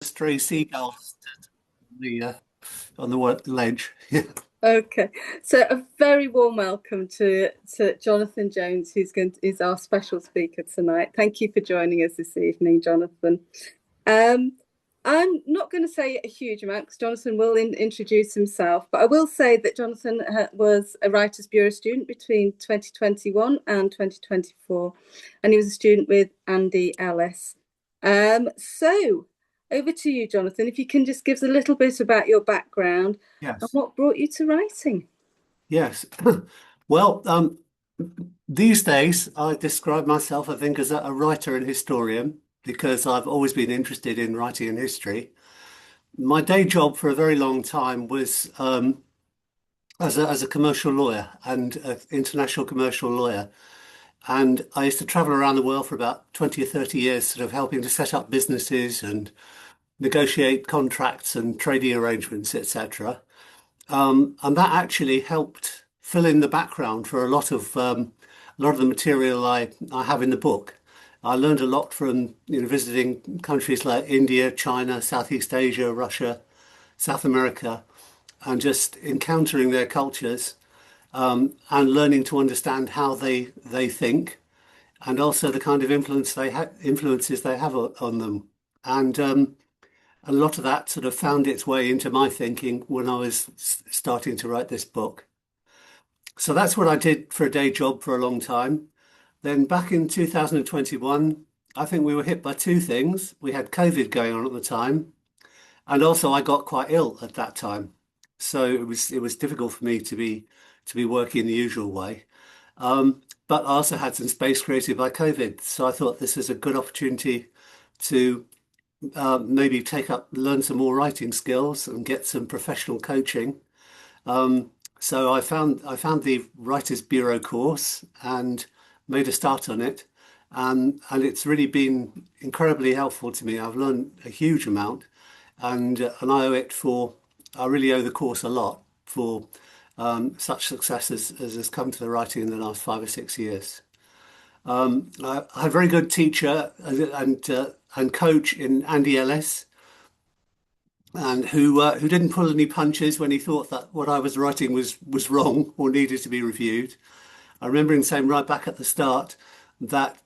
stray seagulls on the ledge. Yeah. Okay, so a very warm welcome to Jonathan Jones, who's our special speaker tonight. Thank you for joining us this evening, Jonathan. Um, I'm not going to say a huge amount because Jonathan will introduce himself, but I will say that Jonathan was a Writers Bureau student between 2021 and 2024, and he was a student with Andy Ellis. So over to you, Jonathan. If you can just give us a little bit about your background and Yes. what brought you to writing. Yes. Well, these days I describe myself, I think, as a writer and historian because I've always been interested in writing and history. My day job for a very long time was as a commercial lawyer and an international commercial lawyer. And I used to travel around the world for about 20 or 30 years, sort of helping to set up businesses and negotiate contracts and trading arrangements, etc. And that actually helped fill in the background for a lot of the material I have in the book. I learned a lot from visiting countries like India, China, Southeast Asia, Russia, South America, and just encountering their cultures and learning to understand how they think and also the kind of influences they have on them. And a lot of that sort of found its way into my thinking when I was starting to write this book. So that's what I did for a day job for a long time. Then back in 2021, I think we were hit by two things. We had COVID going on at the time, and also I got quite ill at that time. So it was difficult for me to be working the usual way. But I also had some space created by COVID. So I thought this is a good opportunity to maybe learn some more writing skills and get some professional coaching. So I found the Writers Bureau course and made a start on it, and it's really been incredibly helpful to me. I've learned a huge amount, and I really owe the course a lot for such success as has come to the writing in the last 5 or 6 years. I had a very good teacher and coach in Andy Ellis, and who didn't pull any punches when he thought that what I was writing was wrong or needed to be reviewed. I remember him saying right back at the start that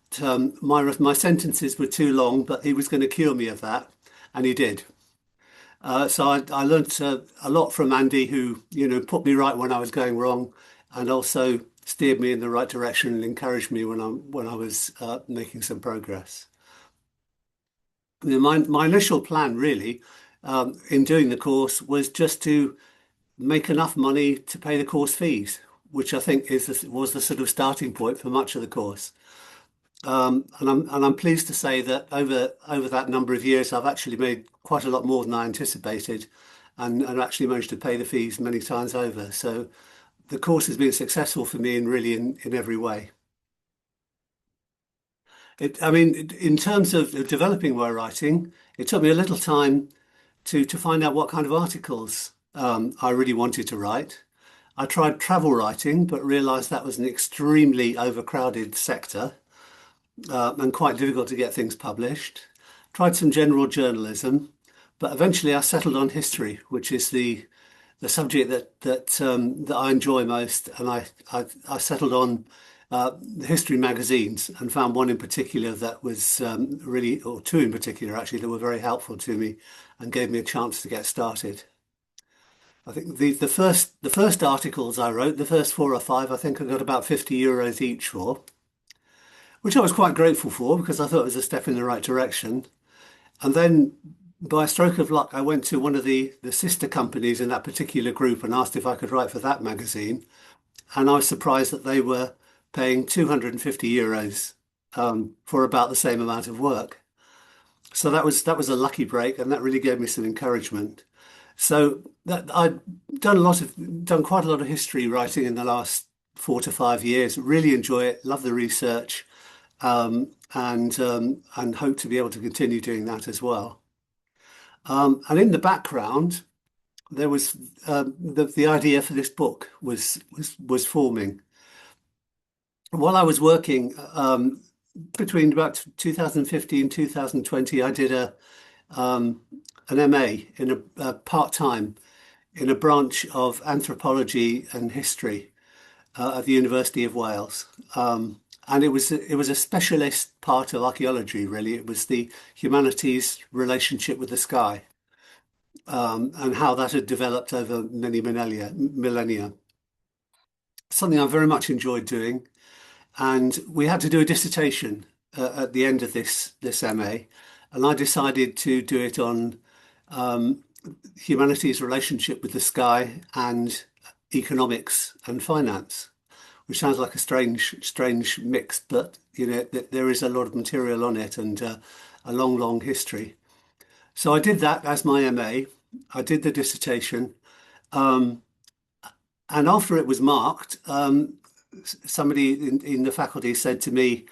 my sentences were too long, but he was going to cure me of that, and he did. So I learnt a lot from Andy, who put me right when I was going wrong, and also steered me in the right direction and encouraged me when I was making some progress. My initial plan really in doing the course was just to make enough money to pay the course fees, which I think was the sort of starting point for much of the course. And I'm pleased to say that over that number of years, I've actually made quite a lot more than I anticipated, and actually managed to pay the fees many times over. So the course has been successful for me in every way. I mean, in terms of developing my writing, it took me a little time to find out what kind of articles I really wanted to write. I tried travel writing, but realized that was an extremely overcrowded sector and quite difficult to get things published. Tried some general journalism, but eventually I settled on history, which is the subject that I enjoy most, and I settled on the history magazines and found one in particular that was really, or two in particular actually, that were very helpful to me and gave me a chance to get started. I think the first articles I wrote, the first four or five, I think I got about €50 each for, which I was quite grateful for because I thought it was a step in the right direction. And then by a stroke of luck, I went to one of the sister companies in that particular group and asked if I could write for that magazine. And I was surprised that they were paying €250 for about the same amount of work. So that was a lucky break, and that really gave me some encouragement. So that I'd done quite a lot of history writing in the last 4 to 5 years. Really enjoy it, love the research, and hope to be able to continue doing that as well. And in the background, there was the idea for this book was forming. While I was working between about 2015 2020, I did an MA in a part-time in a branch of anthropology and history at the University of Wales. And it was a specialist part of archaeology, really. It was the humanities' relationship with the sky, and how that had developed over many millennia. Something I very much enjoyed doing. And we had to do a dissertation at the end of this MA, and I decided to do it on humanity's relationship with the sky and economics and finance, which sounds like a strange mix, but there is a lot of material on it and a long history. So I did that as my MA. I did the dissertation, and after it was marked, somebody in the faculty said to me,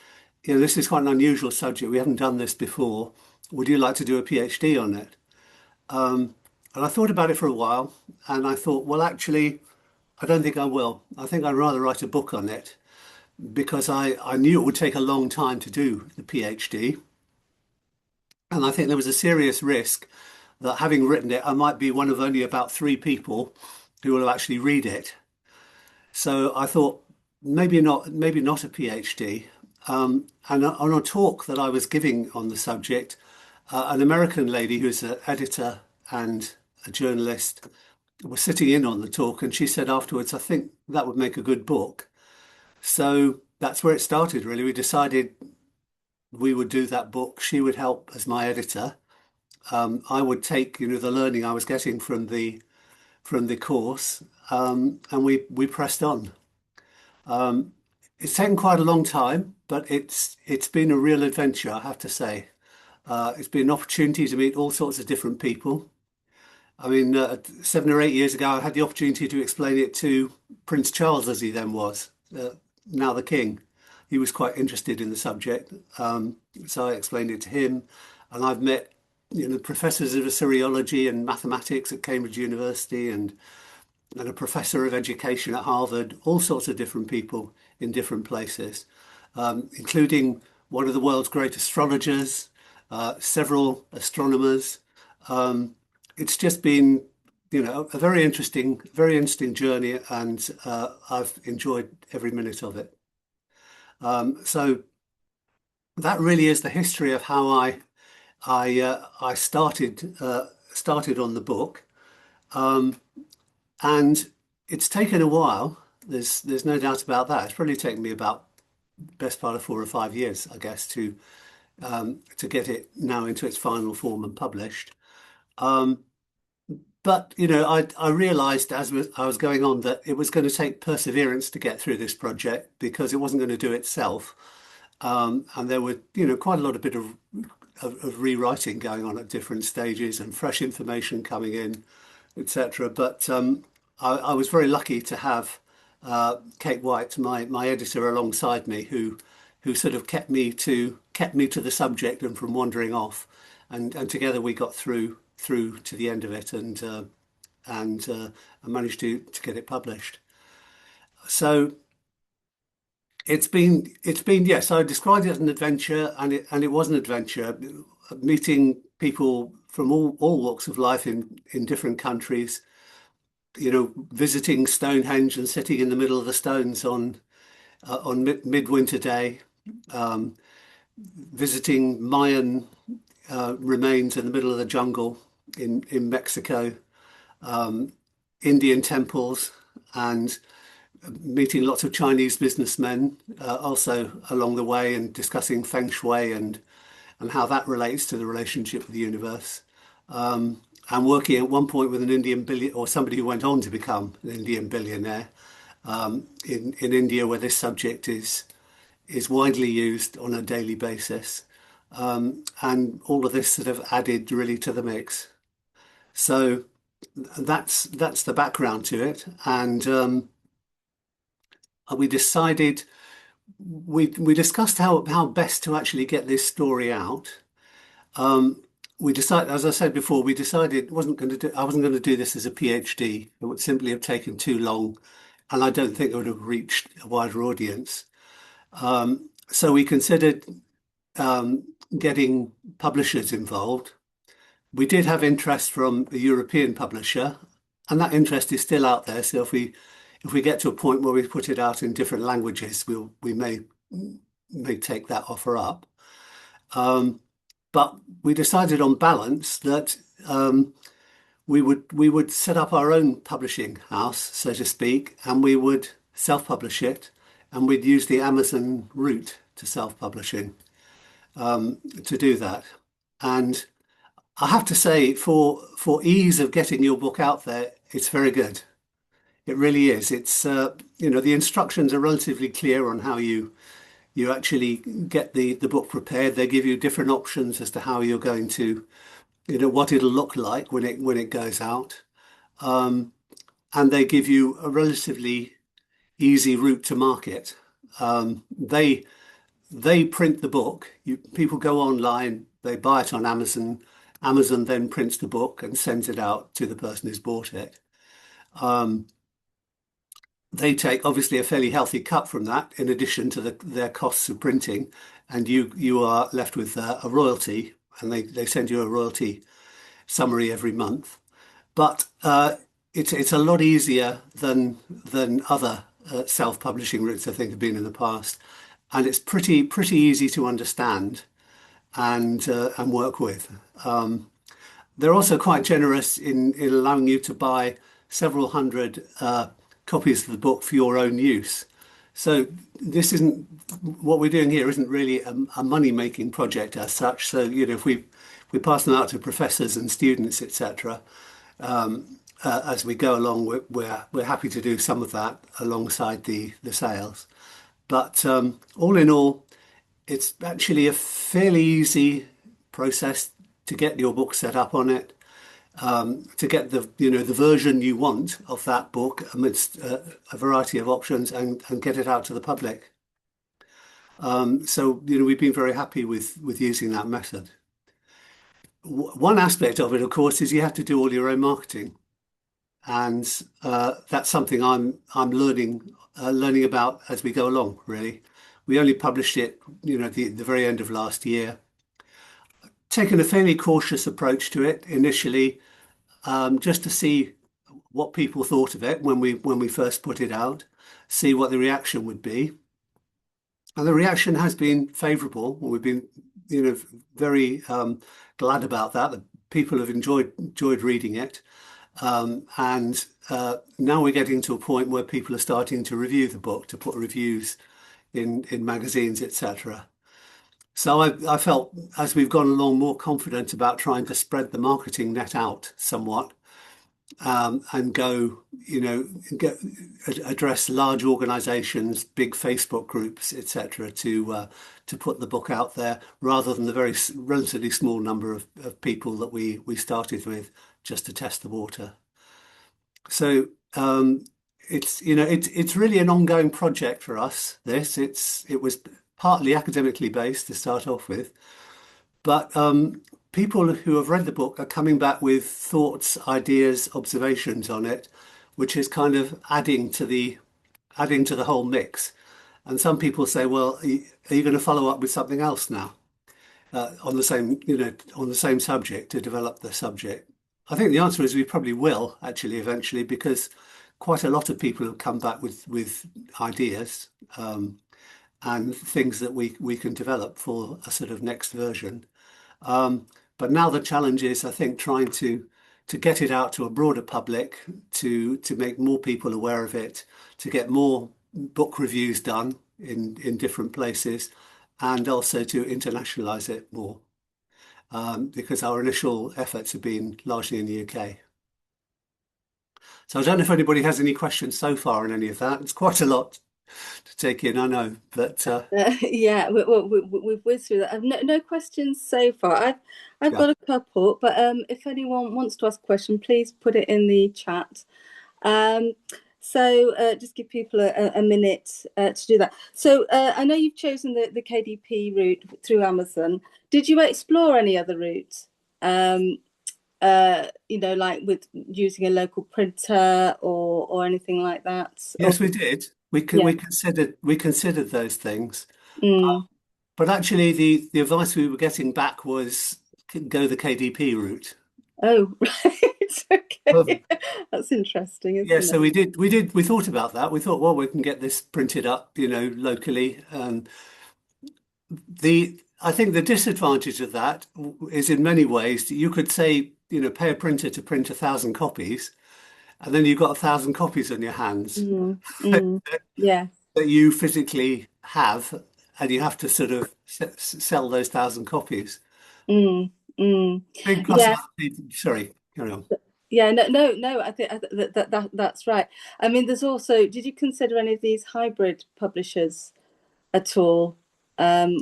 this is quite an unusual subject. We haven't done this before. Would you like to do a PhD on it? And I thought about it for a while, and I thought, well, actually, I don't think I will. I think I'd rather write a book on it because I knew it would take a long time to do the PhD. And I think there was a serious risk that having written it, I might be one of only about three people who will actually read it. So I thought maybe not a PhD. And on a talk that I was giving on the subject, an American lady who's an editor and a journalist was sitting in on the talk, and she said afterwards, "I think that would make a good book." So that's where it started, really. We decided we would do that book. She would help as my editor. I would take, the learning I was getting from the course, and we pressed on. It's taken quite a long time, but it's been a real adventure, I have to say. It's been an opportunity to meet all sorts of different people. I mean, 7 or 8 years ago, I had the opportunity to explain it to Prince Charles, as he then was, now the King. He was quite interested in the subject, so I explained it to him. And I've met, professors of Assyriology and mathematics at Cambridge University, and a professor of education at Harvard, all sorts of different people in different places, including one of the world's great astrologers, several astronomers. It's just been, a very interesting journey, and I've enjoyed every minute of it. So that really is the history of how I started on the book. And it's taken a while. There's no doubt about that. It's probably taken me about best part of 4 or 5 years, I guess, to get it now into its final form and published. But I realised as I was going on that it was going to take perseverance to get through this project because it wasn't going to do itself. And there were, quite a lot of of rewriting going on at different stages and fresh information coming in, etc. But I was very lucky to have Kate White, my editor, alongside me, who sort of kept me to the subject and from wandering off, and together we got through to the end of it, and I managed to get it published. So it's been yes, I described it as an adventure, and it was an adventure, meeting people from all walks of life in different countries, visiting Stonehenge and sitting in the middle of the stones on midwinter day, visiting Mayan remains in the middle of the jungle in Mexico, Indian temples, and meeting lots of Chinese businessmen also along the way, and discussing feng shui and how that relates to the relationship with the universe. And working at one point with an Indian billion, or somebody who went on to become an Indian billionaire, in India, where this subject is widely used on a daily basis. And all of this sort of added really to the mix. So that's the background to it. And we decided we discussed how best to actually get this story out. We decided, as I said before, we decided I wasn't going to do this as a PhD. It would simply have taken too long, and I don't think it would have reached a wider audience. So we considered getting publishers involved, We did have interest from a European publisher, and that interest is still out there. So if we get to a point where we put it out in different languages, we may take that offer up. Um, but we decided on balance that we would set up our own publishing house, so to speak, and we would self-publish it, and we'd use the Amazon route to self-publishing to do that. And I have to say, for ease of getting your book out there, it's very good. It really is. The instructions are relatively clear on how you actually get the book prepared. They give you different options as to how you're going to, what it'll look like when it goes out. And they give you a relatively easy route to market. They print the book. People go online, they buy it on Amazon. Amazon then prints the book and sends it out to the person who's bought it. They take obviously a fairly healthy cut from that, in addition to their costs of printing, and you are left with a royalty, and they send you a royalty summary every month. But it's a lot easier than other self-publishing routes I think have been in the past, and it's pretty easy to understand and work with. They're also quite generous in allowing you to buy several hundred copies of the book for your own use. So this isn't what we're doing here isn't really a money-making project as such. So if we pass them out to professors and students, etc. As we go along, we're happy to do some of that alongside the sales. But all in all, it's actually a fairly easy process to get your book set up on it, to get the version you want of that book amidst a variety of options and get it out to the public. So we've been very happy with using that method. One aspect of it, of course, is you have to do all your own marketing, and that's something I'm learning about as we go along. Really, we only published it, at the very end of last year. Taken a fairly cautious approach to it initially, just to see what people thought of it when we first put it out, see what the reaction would be. And the reaction has been favourable. We've been, very glad about that. The people have enjoyed reading it, and now we're getting to a point where people are starting to review the book, to put reviews in magazines, etc. So I felt as we've gone along more confident about trying to spread the marketing net out somewhat, and go, address large organizations, big Facebook groups, etc., to put the book out there rather than the very relatively small number of people that we started with just to test the water. So it's really an ongoing project for us. It was partly academically based to start off with, but people who have read the book are coming back with thoughts, ideas, observations on it, which is kind of adding to the whole mix. And some people say, "Well, are you going to follow up with something else now on the same subject to develop the subject?" I think the answer is we probably will actually eventually, because quite a lot of people have come back with ideas, and things that we can develop for a sort of next version. But now the challenge is, I think, trying to get it out to a broader public, to make more people aware of it, to get more book reviews done in different places, and also to internationalize it more, because our initial efforts have been largely in the UK. So I don't know if anybody has any questions so far on any of that. It's quite a lot to take in, I know, but Yeah, we've whizzed through that. I've no questions so far. I've yeah. got a couple, but if anyone wants to ask a question, please put it in the chat. Um, so just give people a minute to do that. So I know you've chosen the KDP route through Amazon. Did you explore any other routes? Like with using a local printer or anything like that? Or Yes, we did. We could yeah. we considered those things. Mm, But actually, the advice we were getting back was go the KDP route. Oh, right. Um, Okay. That's interesting, yeah, isn't so it? we thought about that. We thought, well, we can get this printed up, locally. I think the disadvantage of that is in many ways that you could say, pay a printer to print 1,000 copies, and then you've got 1,000 copies on your hands Mm, mm, yeah. that you physically have, and you have to sort of sell those 1,000 copies. Mm, mm. Big plus Yeah. about, sorry, carry on. Yeah. No, no, no. I think that's right. I mean, there's also, did you consider any of these hybrid publishers at all? Um,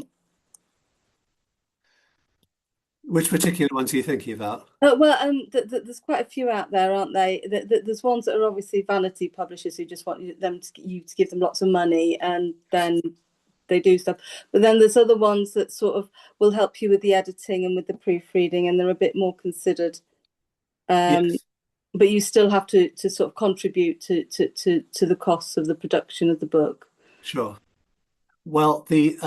Which particular ones are you thinking about? well, there's quite a few out there, aren't they? There's ones that are obviously vanity publishers who just want you to give them lots of money, and then they do stuff. But then there's other ones that sort of will help you with the editing and with the proofreading, and they're a bit more considered. Um, Yes, but you still have to sort of contribute to the costs of the production of the book. sure. Well, the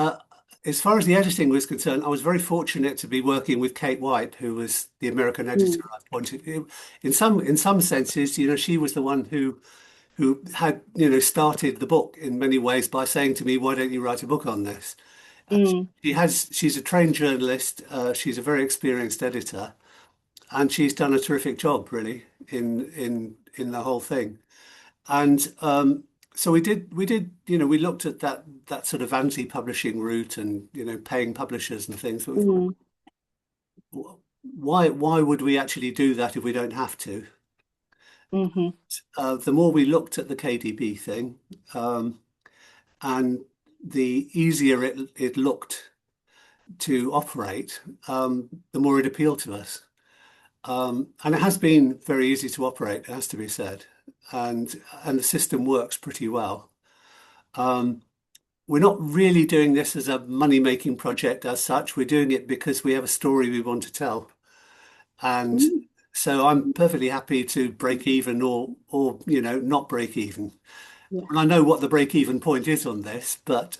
as far as the editing was concerned, I was very fortunate to be working with Kate White, who was the American editor Mm, I appointed. In some senses, she was the one who had, started the book in many ways by saying to me, "Why don't you write a book on this?" mm, She's a trained journalist. She's a very experienced editor, and she's done a terrific job, really, in the whole thing. And so we looked at that sort of anti-publishing route and, paying publishers and things. But we thought, mm, why would we actually do that if we don't have to? mm-hmm, The more we looked at the KDB thing, um, and the easier it looked to operate, the more it appealed to us. And it has been very easy to operate, it has to be said, and the system works pretty well. Um, We're not really doing this as a money-making project as such. We're doing it because we have a story we want to tell. And mm, so I'm perfectly happy to break even or not break even. yeah, And I know what the break even point is on this, but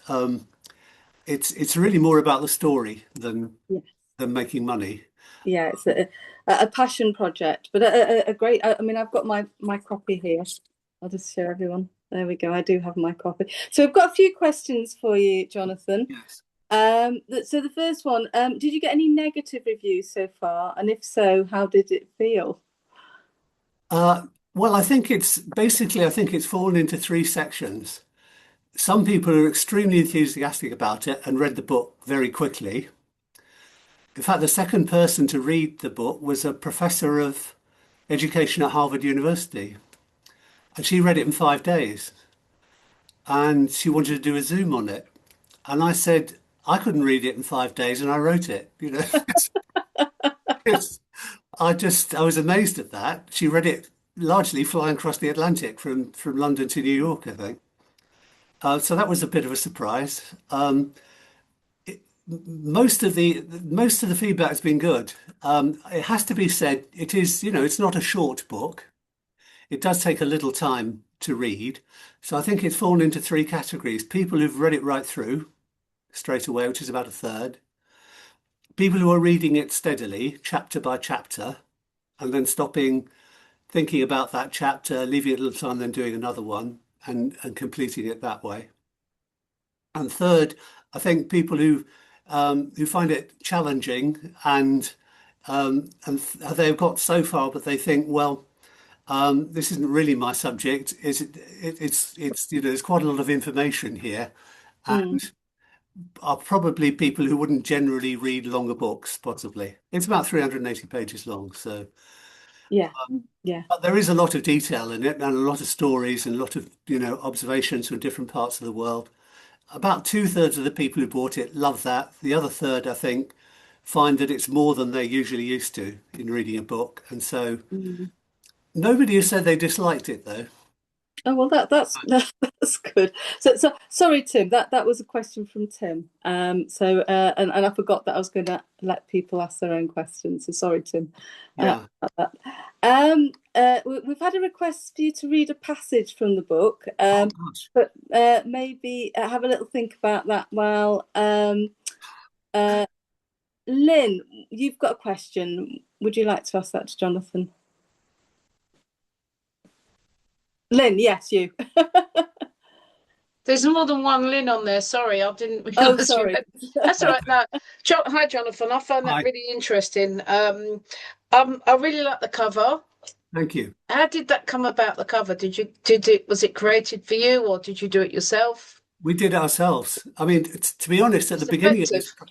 it's really more about the story yeah. than making money. Yeah, it's a passion project, but a great. I mean, I've got my copy here. I'll just show everyone. There we go. I do have my copy. So I've got a few questions for you, Jonathan. Yes. So the first one, did you get any negative reviews so far? And if so, how did it feel? Uh, well, I think it's fallen into three sections. Some people are extremely enthusiastic about it and read the book very quickly. In fact, the second person to read the book was a professor of education at Harvard University, and she read it in 5 days, and she wanted to do a Zoom on it. And I said, I couldn't read it in 5 days, and I wrote it. It's- I was amazed at that. She read it largely flying across the Atlantic from London to New York, I think. So that was a bit of a surprise. Most of the feedback has been good. It has to be said, it's not a short book. It does take a little time to read. So I think it's fallen into three categories. People who've read it right through straight away, which is about a third. People who are reading it steadily, chapter by chapter, and then stopping, thinking about that chapter, leaving it a little time, then doing another one and completing it that way. And third, I think people who find it challenging and they've got so far, but they think, well, this isn't really my subject. Is it? It's there's quite a lot of information here, Mm, and are probably people who wouldn't generally read longer books. Possibly, it's about 380 pages long, so yeah, yeah. but there is a lot of detail in it and a lot of stories and a lot of observations from different parts of the world. About two-thirds of the people who bought it love that. The other third, I think, find that it's more than they're usually used to in reading a book. And so Mm. nobody has said they disliked it, though. Oh well, that's good. So sorry, Tim. That was a question from Tim. And I forgot that I was going to let people ask their own questions. So sorry, Tim. Yeah. About that. We've had a request for you to read a passage from the book. Oh, gosh. But maybe have a little think about that while uh, Lynn, you've got a question. Would you like to ask that to Jonathan? Lynn, yes, you. There's more than one Lynn on there. Sorry, I didn't Oh, realise you sorry. had. That's all right. No, hi, Jonathan. I found that Hi, really interesting. I really like the cover. thank you. How did that come about? The cover? Was it created for you, or did you do it yourself? We did it ourselves. I mean, to be honest, at the It's beginning of effective.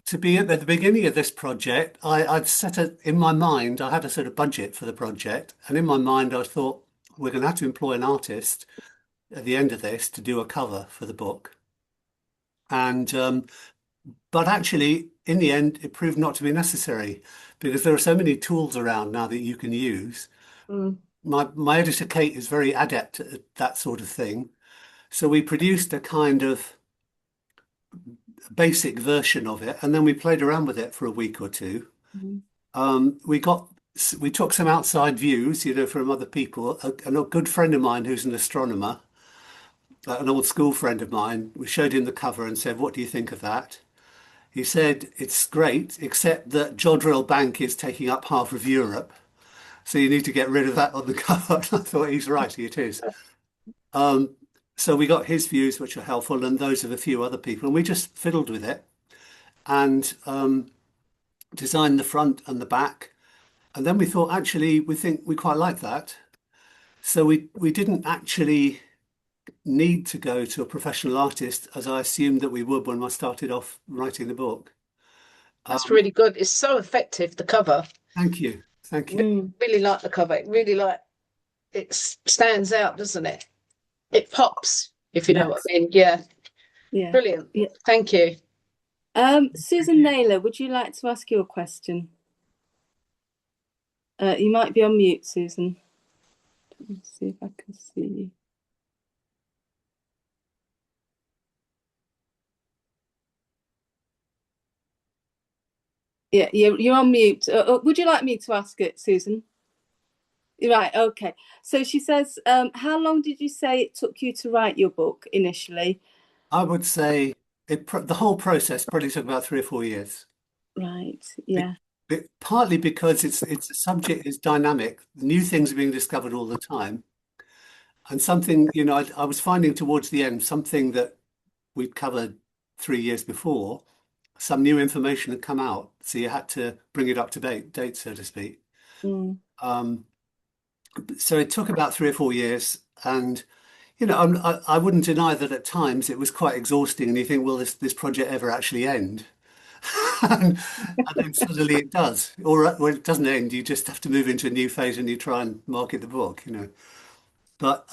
to be at the beginning of this project, I'd set a, in my mind, I had a sort of budget for the project, and in my mind, I thought we're going to have to employ an artist at the end of this to do a cover for the book. And but actually, in the end, it proved not to be necessary because there are so many tools around now that you can use. Mm, My editor Kate is very adept at that sort of thing. So we produced a kind of basic version of it, and then we played around with it for a week or two. Mhm. We got we took some outside views, from other people. A good friend of mine who's an astronomer, an old school friend of mine, we showed him the cover and said, "What do you think of that?" He said, "It's great, except that Jodrell Bank is taking up half of Europe, so you need to get rid of that on the cover." And I thought he's right, it is. Um, so we got his views, which are helpful, and those of a few other people, and we just fiddled with it and designed the front and the back. And then we thought, actually, we think we quite like that. So we didn't actually need to go to a professional artist, as I assumed that we would when I started off writing the book. that's Um, really good. It's so effective. The cover. Thank you. Thank you. Mm, Really like the cover. It really like stands out, doesn't it? It pops, if you know what Yes. I mean. Yeah, yeah. brilliant. Yeah. Thank you. Thank Susan you. Naylor, would you like to ask your question? You might be on mute, Susan. Let me see if I can see you. Yeah, you're on mute. Would you like me to ask it, Susan? Right, okay. So she says, how long did you say it took you to write your book initially? I would say the whole process probably took about 3 or 4 years. Right, Be- yeah. Partly because it's a subject is dynamic. New things are being discovered all the time. And something, I was finding towards the end, something that we'd covered 3 years before, some new information had come out. So you had to bring it up to date, so to speak. Mm. Um, so it took about 3 or 4 years. And, I wouldn't deny that at times it was quite exhausting. And you think, will this project ever actually end? And then suddenly it does. Or when it doesn't end, you just have to move into a new phase and you try and market the book. But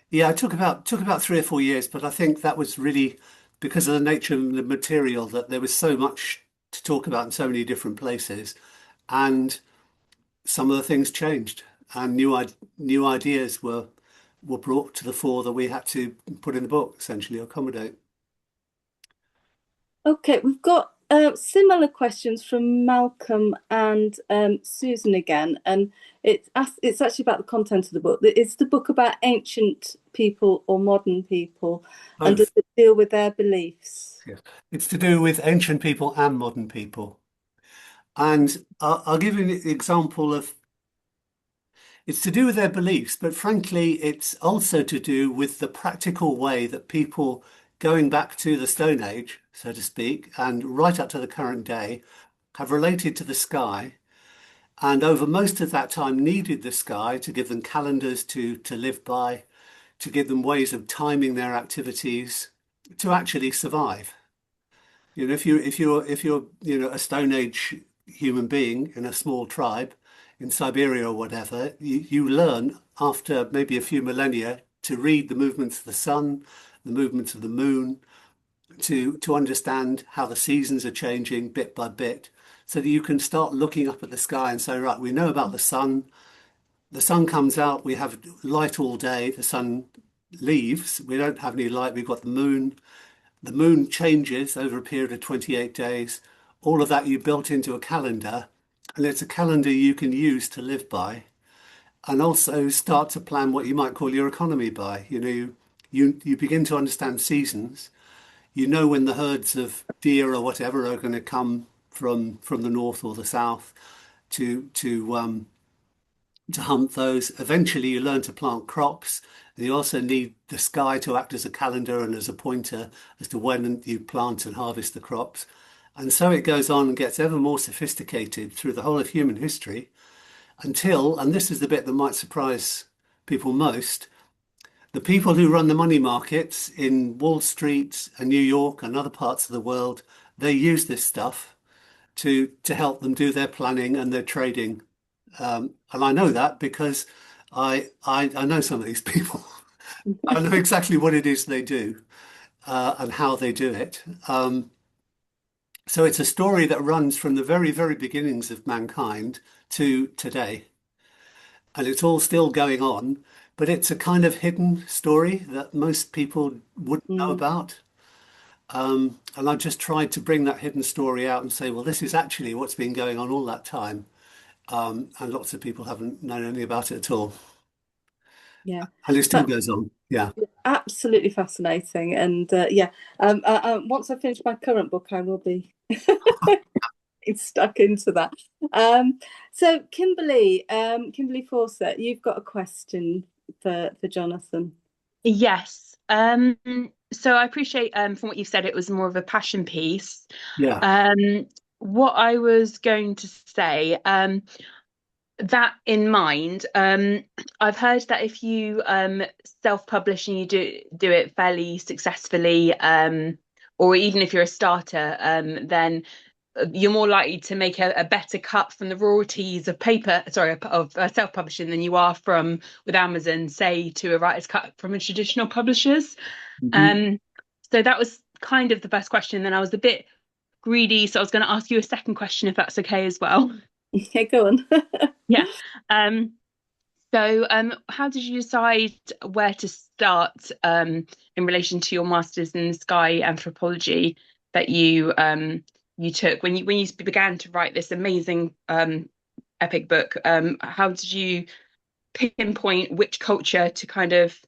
yeah, it took about 3 or 4 years, but I think that was really because of the nature of the material that there was so much to talk about in so many different places, and some of the things changed, and new ideas were brought to the fore that we had to put in the book, essentially accommodate. Okay, we've got similar questions from Malcolm and Susan again, and it's actually about the content of the book. Is the book about ancient people or modern people, and does Both. it deal with their beliefs? Yes. It's to do with ancient people and modern people. And I'll give you an example of it's to do with their beliefs, but frankly, it's also to do with the practical way that people going back to the Stone Age, so to speak, and right up to the current day, have related to the sky. And over most of that time, needed the sky to give them calendars to live by, to give them ways of timing their activities, to actually survive. If you're a Stone Age human being in a small tribe in Siberia or whatever, you learn after maybe a few millennia to read the movements of the sun, the movements of the moon, to understand how the seasons are changing bit by bit, so that you can start looking up at the sky and say, right, we know about the sun. The sun comes out, we have light all day. The sun leaves, we don't have any light. We've got the moon. The moon changes over a period of 28 days. All of that you built into a calendar, and it's a calendar you can use to live by and also start to plan what you might call your economy by. You begin to understand seasons. You know when the herds of deer or whatever are going to come, from the north or the south to hunt those. Eventually, you learn to plant crops. And you also need the sky to act as a calendar and as a pointer as to when you plant and harvest the crops. And so it goes on and gets ever more sophisticated through the whole of human history until, and this is the bit that might surprise people most, the people who run the money markets in Wall Street and New York and other parts of the world, they use this stuff to help them do their planning and their trading. And I know that because I know some of these people. I know exactly what it is they do and how they do it. So it's a story that runs from the very, very beginnings of mankind to today. And it's all still going on, but it's a kind of hidden story that most people wouldn't know Mm. about. And I just tried to bring that hidden story out and say, well, this is actually what's been going on all that time. And lots of people haven't known anything about it at all. Yeah, And it still but goes on. Yeah. absolutely fascinating. And once I finish my current book, I will be stuck into that. Um, so Kimberly Fawcett, you've got a question for Jonathan. Yes. So I appreciate from what you've said, it was more of a passion piece. Yeah. What I was going to say, that in mind, I've heard that if you self-publish and you do it fairly successfully, or even if you're a starter, then you're more likely to make a better cut from the royalties of self-publishing than you are from with Amazon, say, to a writer's cut from a traditional publishers. Mhm. Um, so that was kind of the first question. Then I was a bit greedy, so I was going to ask you a second question if that's okay as well. Yeah, go on. Yeah. How did you decide where to start in relation to your master's in sky anthropology that you took when you began to write this amazing epic book? How did you pinpoint which culture to kind of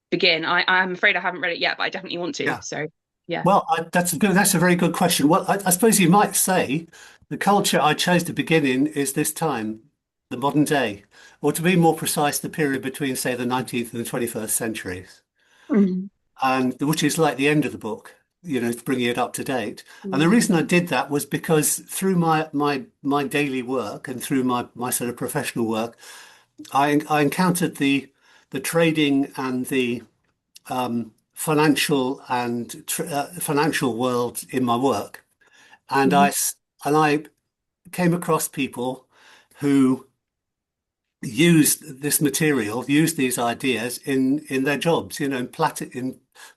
begin? I'm afraid I haven't read it yet, but I definitely want to. Yeah. So yeah. Well, that's a very good question. Well, I suppose you might say the culture I chose to begin in is this time, the modern day, or to be more precise, the period between, say, the 19th and the 21st centuries, Mhm. and which is like the end of the book, to bring it up to date. And the Mm. reason I did that was because through my daily work and through my sort of professional work, I encountered the trading and the financial world in my work, and Mhm. I came across people who used this material, used these ideas in their jobs, in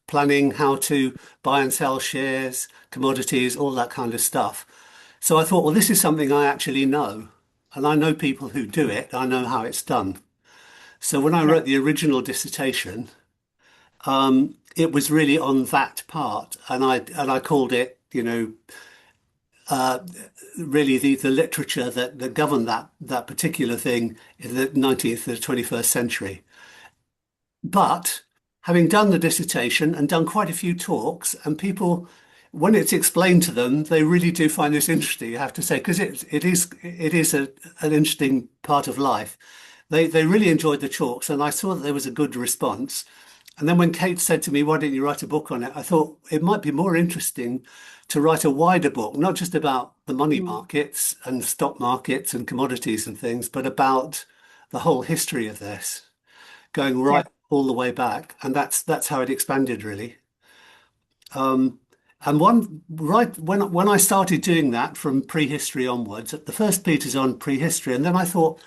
planning how to buy and sell shares, commodities, all that kind of stuff. So I thought, well, this is something I actually know, and I know people who do it. I know how it's done. So when I Yeah. wrote the original dissertation, it was really on that part, and I called it, really the literature that governed that particular thing in the 19th to the 21st century. But having done the dissertation and done quite a few talks, and people, when it's explained to them, they really do find this interesting, I have to say, because it is an interesting part of life. They really enjoyed the talks, and I saw that there was a good response. And then when Kate said to me, "Why don't you write a book on it?" I thought it might be more interesting to write a wider book, not just about the money Mm. markets and stock markets and commodities and things, but about the whole history of this, going Yeah. right all the way back. And that's how it expanded, really. Um, and one right when I started doing that from prehistory onwards, the first bit is on prehistory, and then I thought,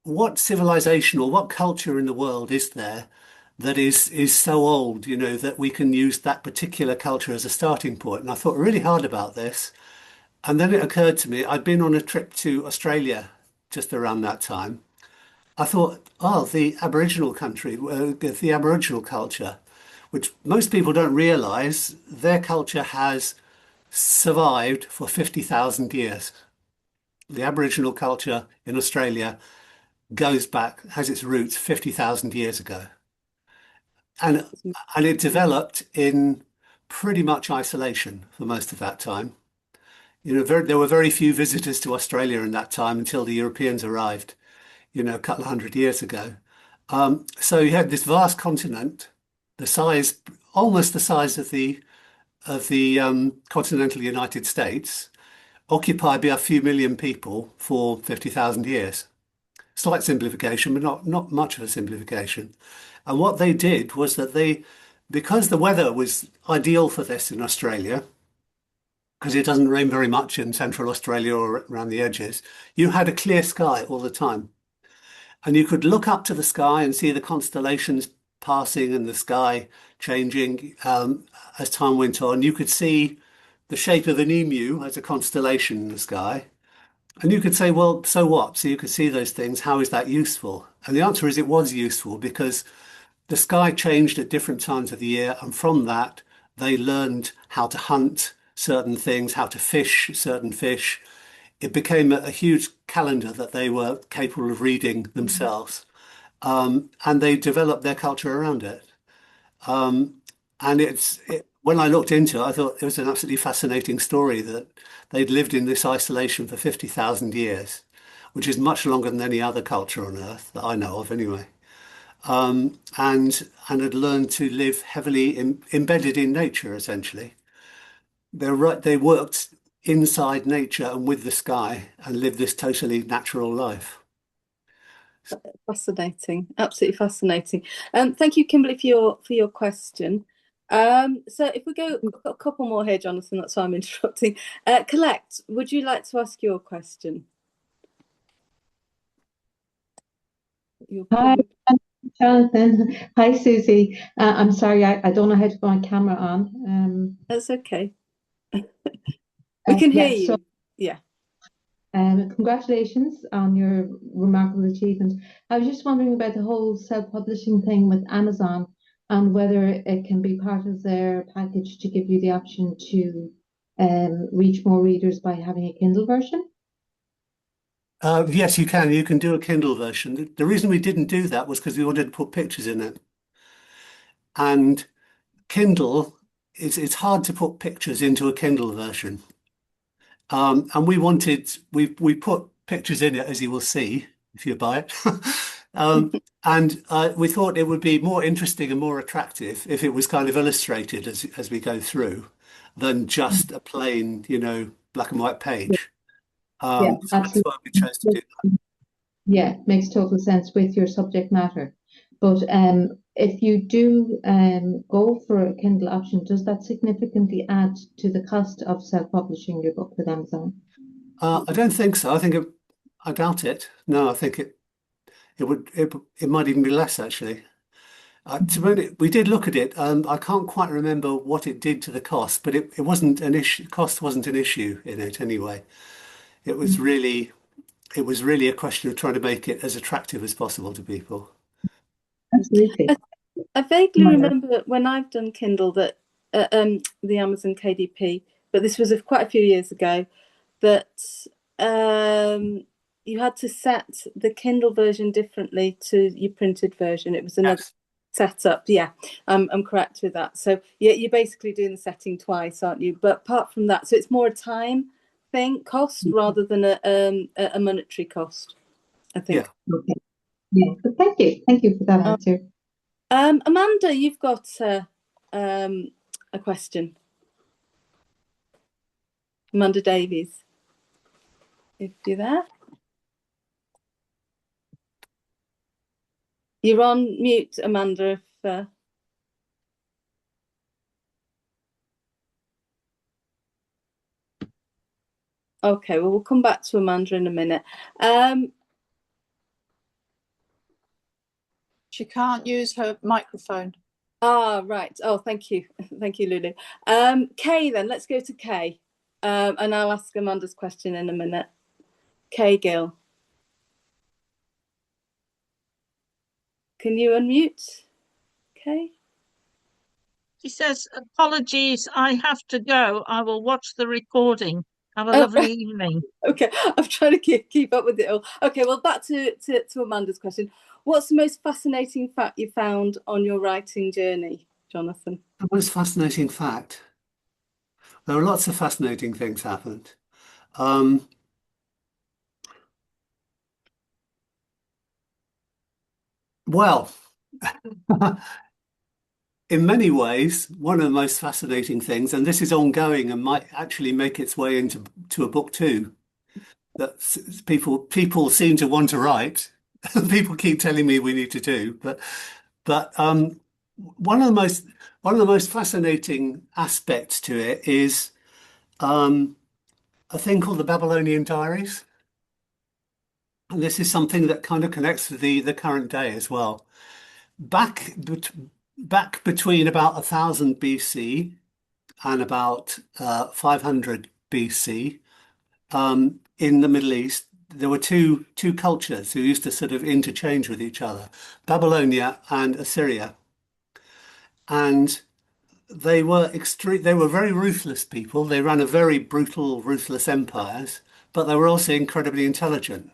what civilization or what culture in the world is there that is so old, that we can use that particular culture as a starting point? And I thought really hard about this. And then it occurred to me, I'd been on a trip to Australia just around that time. I thought, oh, the Aboriginal country, the Aboriginal culture, which most people don't realize, their culture has survived for 50,000 years. The Aboriginal culture in Australia goes back, has its roots 50,000 years ago. And it developed in pretty much isolation for most of that time. There were very few visitors to Australia in that time until the Europeans arrived, a couple of hundred years ago. So you had this vast continent, the size, almost the size of the continental United States, occupied by a few million people for 50,000 years. Slight simplification, but not much of a simplification. And what they did was that because the weather was ideal for this in Australia, because it doesn't rain very much in central Australia or around the edges, you had a clear sky all the time. And you could look up to the sky and see the constellations passing and the sky changing as time went on. You could see the shape of an emu as a constellation in the sky. And you could say, well, so what? So you could see those things. How is that useful? And the answer is it was useful because the sky changed at different times of the year. And from that, they learned how to hunt certain things, how to fish certain fish. It became a huge calendar that they were capable of reading themselves. And they developed their culture around it. And when I looked into it, I thought it was an absolutely fascinating story that they'd lived in this isolation for 50,000 years, which is much longer than any other culture on Earth that I know of anyway. And had learned to live heavily embedded in nature, essentially. They worked inside nature and with the sky and lived this totally natural life. Fascinating, absolutely fascinating. Thank you, Kimberly, for your question. So if we go, I've got a couple more here, Jonathan. That's why I'm interrupting. Colette, would you like to ask your question? Hi, Jonathan. Hi, Susie. I'm sorry, I don't know how to put my camera on. That's okay. We can hear you. So, yeah. Congratulations on your remarkable achievement. I was just wondering about the whole self-publishing thing with Amazon and whether it can be part of their package to give you the option to reach more readers by having a Kindle version. Yes, you can. You can do a Kindle version. The reason we didn't do that was because we wanted to put pictures in it. And Kindle, it's hard to put pictures into a Kindle version. And we put pictures in it, as you will see if you buy it. And we thought it would be more interesting and more attractive if it was kind of illustrated as we go through than just a plain, black and white page. Yeah, So that's why we chose to do that. Yeah, makes total sense with your subject matter. But if you do go for a Kindle option, does that significantly add to the cost of self-publishing your book with Amazon? I don't think so. I doubt it. No, I think it might even be less actually. We did look at it. I can't quite remember what it did to the cost, but it wasn't an issue. Cost wasn't an issue in it anyway. It was really a question of trying to make it as attractive as possible to people. Absolutely. I vaguely remember when I've done Kindle that the Amazon KDP, but this was quite a few years ago, that you had to set the Kindle version differently to your printed version. It was another setup. Yeah, I'm correct with that. So yeah, you're basically doing the setting twice, aren't you? But apart from that, so it's more a time cost rather than a monetary cost, I think. Yeah. Okay. Yeah, but thank you for that answer. Amanda, you've got a question. Amanda Davies, if you're there. You're on mute, Amanda. Okay, well, we'll come back to Amanda in a minute. She can't use her microphone. Right. Oh, thank you. Thank you, Lulu. Kay, then, let's go to Kay. And I'll ask Amanda's question in a minute. Kay Gill. Can you unmute, Kay? She says, apologies, I have to go. I will watch the recording. Have a lovely evening. Okay, I'm trying to keep up with it all. Okay, well, back to Amanda's question. What's the most fascinating fact you found on your writing journey, Jonathan? The most fascinating fact. There are lots of fascinating things happened. Um, well, in many ways, one of the most fascinating things, and this is ongoing and might actually make its way into to a book too, that people seem to want to write. People keep telling me we need to do, but one of the most one of the most fascinating aspects to it is um, a thing called the Babylonian Diaries, and this is something that kind of connects to the current day as well. Back bet back between about 1000 BC and about 500 BC, in the Middle East, there were two cultures who used to sort of interchange with each other, Babylonia and Assyria, and they were very ruthless people. They ran a very brutal, ruthless empires, but they were also incredibly intelligent.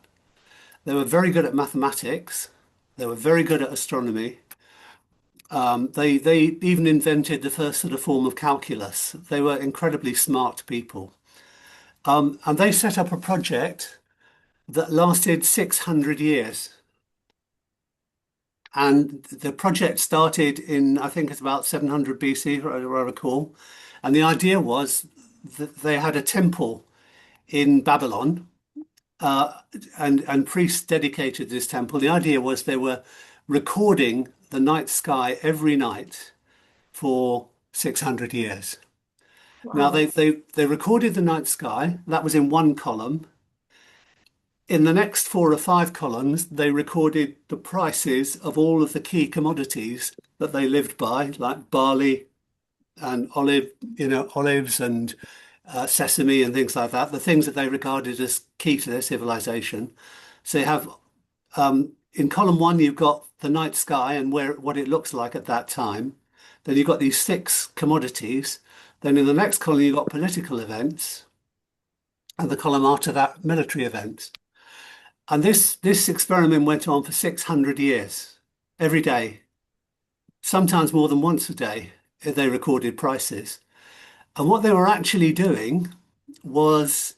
They were very good at mathematics. They were very good at astronomy. They even invented the first sort of form of calculus. They were incredibly smart people. And they set up a project that lasted 600 years. And the project started in, I think it's about 700 BC, I recall. And the idea was that they had a temple in Babylon, uh, and priests dedicated this temple. The idea was they were recording the night sky every night for 600 years. Now Wow. they recorded the night sky. That was in one column. In the next four or five columns, they recorded the prices of all of the key commodities that they lived by, like barley and olives and sesame and things like that, the things that they regarded as key to their civilization. So you have in column one, you've got the night sky and what it looks like at that time. Then you've got these six commodities. Then in the next column, you've got political events, and the column after that, military events. And this experiment went on for 600 years, every day, sometimes more than once a day. They recorded prices. And what they were actually doing was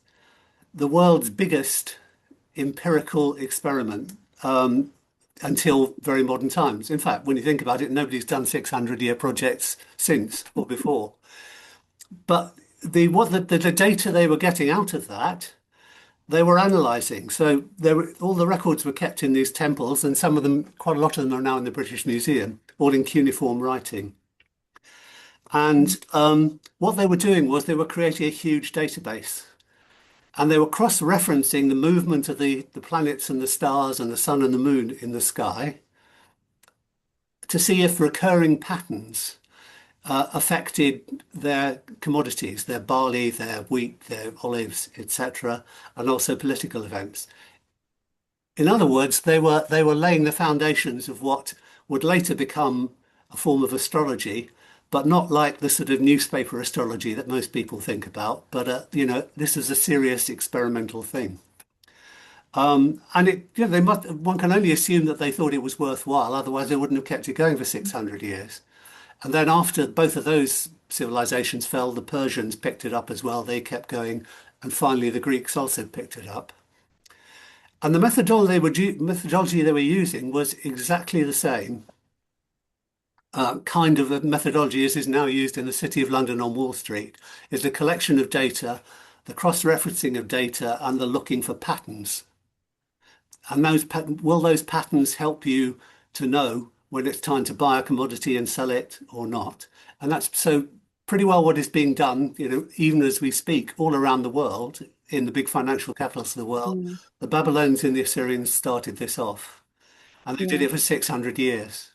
the world's biggest empirical experiment, until very modern times. In fact, when you think about it, nobody's done 600-year projects since or before. But the data they were getting out of that, they were analysing. So all the records were kept in these temples, and some of them, quite a lot of them, are now in the British Museum, all in cuneiform writing. And what they were doing was they were creating a huge database. And they were cross-referencing the movement of the planets and the stars and the sun and the moon in the sky to see if recurring patterns affected their commodities, their barley, their wheat, their olives, etc., and also political events. In other words, they were laying the foundations of what would later become a form of astrology, but not like the sort of newspaper astrology that most people think about. But this is a serious experimental thing. And one can only assume that they thought it was worthwhile, otherwise they wouldn't have kept it going for 600 years. And then after both of those civilizations fell, the Persians picked it up as well. They kept going, and finally the Greeks also picked it up. And the methodology they were using was exactly the same kind of a methodology as is now used in the City of London on Wall Street. Is the collection of data, the cross-referencing of data, and the looking for patterns. And will those patterns help you to know when it's time to buy a commodity and sell it or not? And that's so pretty well what is being done, even as we speak, all around the world, in the big financial capitals of the world. Mm, The Babylonians and the Assyrians started this off, and they did yeah. it for 600 years.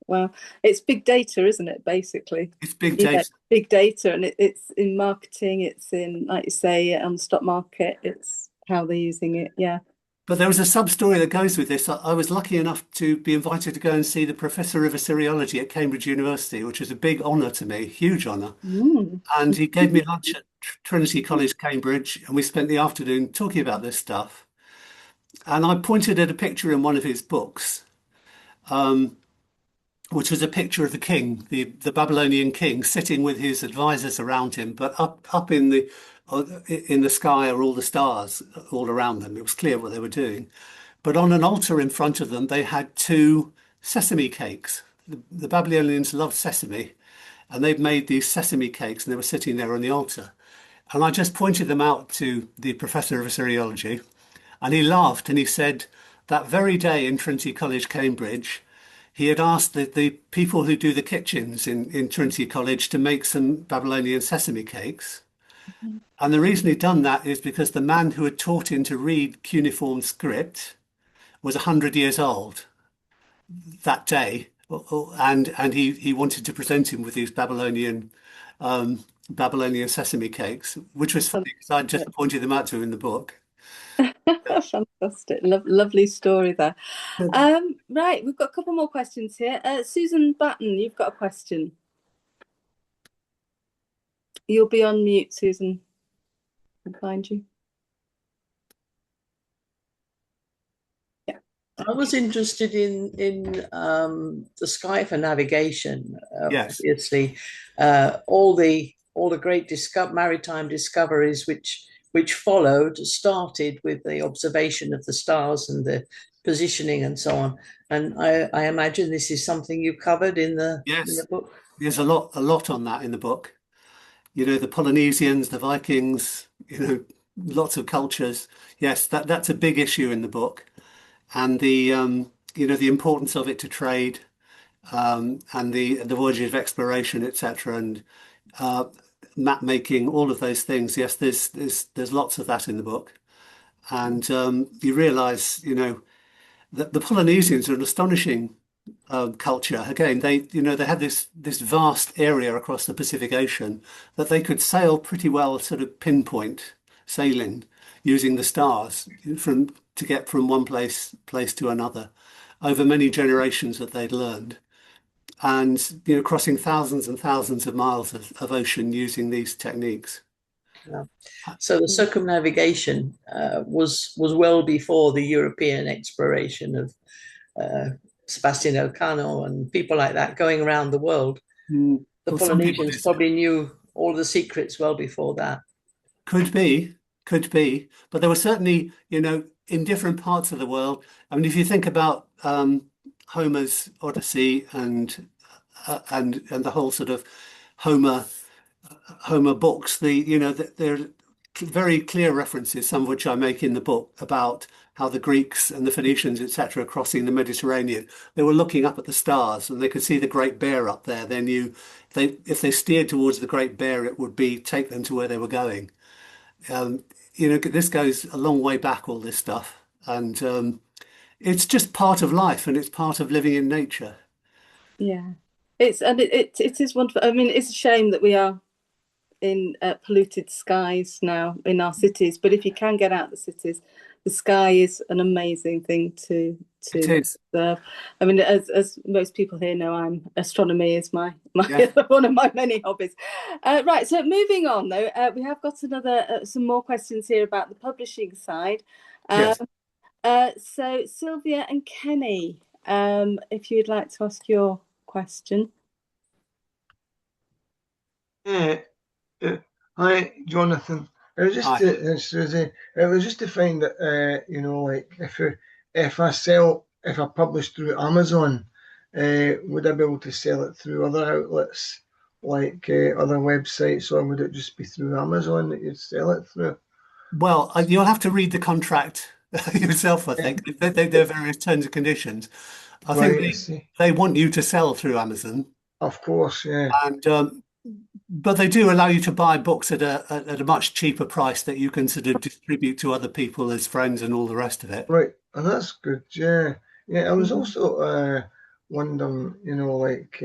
Well, it's big data, isn't it, basically? It's big data. Big data, and it's in marketing, it's in, like you say, on the stock market, it's how they're using it. Yeah. But there was a sub story that goes with this. I was lucky enough to be invited to go and see the Professor of Assyriology at Cambridge University, which was a big honour to me, huge honour. Mm. And he gave me lunch at Trinity College, Cambridge, and we spent the afternoon talking about this stuff. And I pointed at a picture in one of his books, which was a picture of the king, the Babylonian king, sitting with his advisors around him, but up in in the sky are all the stars all around them. It was clear what they were doing. But on an altar in front of them, they had two sesame cakes. The Babylonians loved sesame, and they'd made these sesame cakes, and they were sitting there on the altar. And I just pointed them out to the professor of Assyriology, and he laughed and he said that very day in Trinity College, Cambridge, he had asked the people who do the kitchens in Trinity College to make some Babylonian sesame cakes. And the reason he'd done that is because the man who had taught him to read cuneiform script was 100 years old that day. And he wanted to present him with these Babylonian sesame cakes, which was funny because I just pointed them out to him in the book. Fantastic. Lovely story there. Right, we've got a couple more questions here. Susan Batten, you've got a question. You'll be on mute, Susan. I'll find you. Yeah. I was interested in the sky for navigation. Yes. Obviously, all the great maritime discoveries which followed started with the observation of the stars and the positioning and so on. And I imagine this is something you covered in the book. There's a lot on that in the book. You know, the Polynesians, the Vikings, you know, lots of cultures. Yes, that's a big issue in the book. And the the importance of it to trade, and the voyages of exploration, etc., and map making, all of those things. Yes, there's lots of that in the book, and you realise, that the Polynesians are an astonishing culture. Again, they had this vast area across the Pacific Ocean that they could sail pretty well, sort of pinpoint sailing using the stars to get from one place to another over many generations that they'd learned, and crossing thousands and thousands of miles of ocean using these techniques. Yeah. So the circumnavigation was well before the European exploration of Sebastian Elcano and people like that going around the world. The Polynesians probably knew all the secrets well before that. Could be, but there were certainly, in different parts of the world. I mean, if you think about Homer's Odyssey and the whole sort of Homer books, there are very clear references, some of which I make in the book, about how the Greeks and the Phoenicians, etc., crossing the Mediterranean, they were looking up at the stars and they could see the Great Bear up there. They knew if they steered towards the Great Bear, it would take them to where they were going. This goes a long way back, all this stuff, and it's just part of life, and it's part of living in nature. Yeah, it is wonderful. I mean, it's a shame that we are in polluted skies now in our cities, but if you can get out of the cities, the sky is an amazing thing to observe. I mean, as most people here know, astronomy is my one of my many hobbies. Right, so moving on though, we have got some more questions here about the publishing side. Yes. So Sylvia and Kenny, if you'd like to ask your question. Hi, Jonathan. It was just Susie. It was just to find that like if I publish through Amazon, would I be able to sell it through other outlets like other websites, or would it just be through Amazon that you'd sell it through? Well, you'll have to read the contract yourself, I think. There are various terms and conditions. I think they want you to sell through Amazon. Of course, yeah. And but they do allow you to buy books at a much cheaper price that you can sort of distribute to other people as friends and all the rest of it. Right, and that's good. Yeah, yeah. I was also wondering, like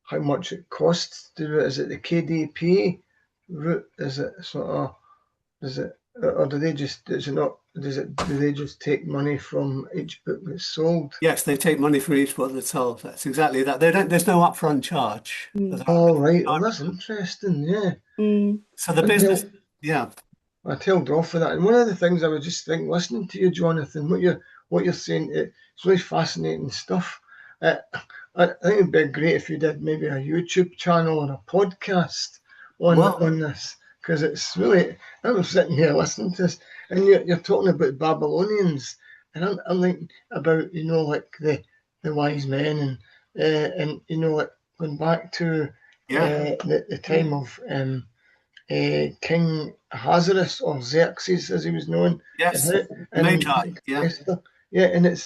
how much it costs to do it. Is it the KDP route? Is it sort of? Is it, or do they just? Is it not? Do they just take money from each book that's sold? Yes, they take money for each book that's sold. That's exactly that. There's no upfront charge. Oh, right. Well, that's interesting. Yeah. So the business, yeah. I tailed off for that. And one of the things I was just thinking, listening to you, Jonathan, what you're saying, it's really fascinating stuff. I think it'd be great if you did maybe a YouTube channel or a podcast on this, because it's really, I'm sitting here listening to this, and you're talking about Babylonians, and I'm thinking about, like the wise men, and like going back to Yeah. the time of King Ahasuerus, or Xerxes as he was known, Yes. and Magi. Yeah. Esther. Yeah, and it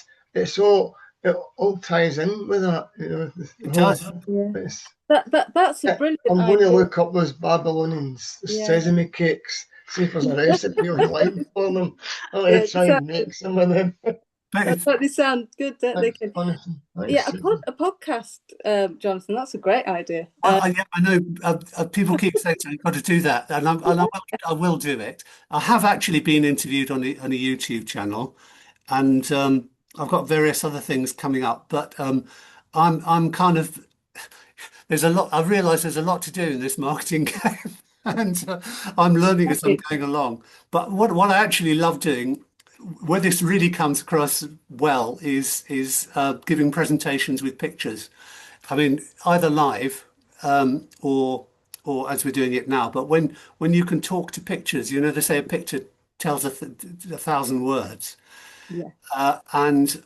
all ties in with that, the It whole. does. Yeah. It's, That's a brilliant I'm going to idea. look up those Babylonians Yeah. sesame cakes, see if there's a recipe online for them. I'll Yeah, try and make some of them. But that totally sound good, don't they? That's wonderful. Yeah, Thanks. a podcast, Jonathan. That's a great idea. yeah, I know people keep saying to me, "You've got to do that," and I will do it. I have actually been interviewed on a YouTube channel, and I've got various other things coming up. But I'm kind of there's a lot. I've realised there's a lot to do in this marketing game, and I'm learning as I'm going along. But what I actually love doing, where this really comes across well, is giving presentations with pictures. I mean, either live or as we're doing it now. But when you can talk to pictures, they say a picture tells a thousand words. Yeah. And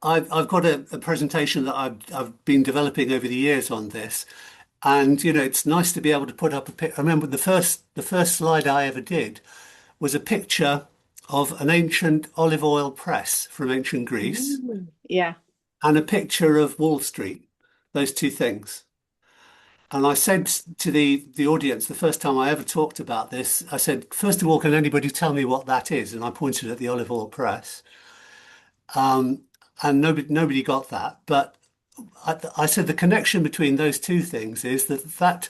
I've got a presentation that I've been developing over the years on this, and it's nice to be able to put up a pic. I remember the first slide I ever did was a picture of an ancient olive oil press from ancient Greece Yeah. and a picture of Wall Street, those two things. And I said to the audience the first time I ever talked about this, I said, first of all, can anybody tell me what that is? And I pointed at the olive oil press. And nobody got that. But I said the connection between those two things is that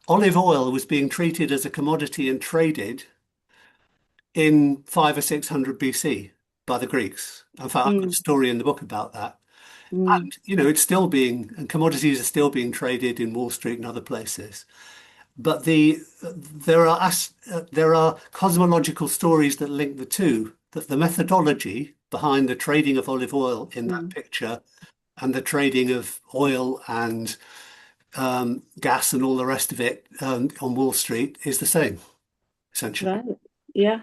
olive oil was being treated as a commodity and traded in 500 or 600 BC by the Greeks. In fact, I've got a story in the book about that. And it's still and commodities are still being traded in Wall Street and other places. But there are cosmological stories that link the two. That the methodology behind the trading of olive oil in that picture and the trading of oil and gas and all the rest of it on Wall Street is the same, essentially. Right. Yeah.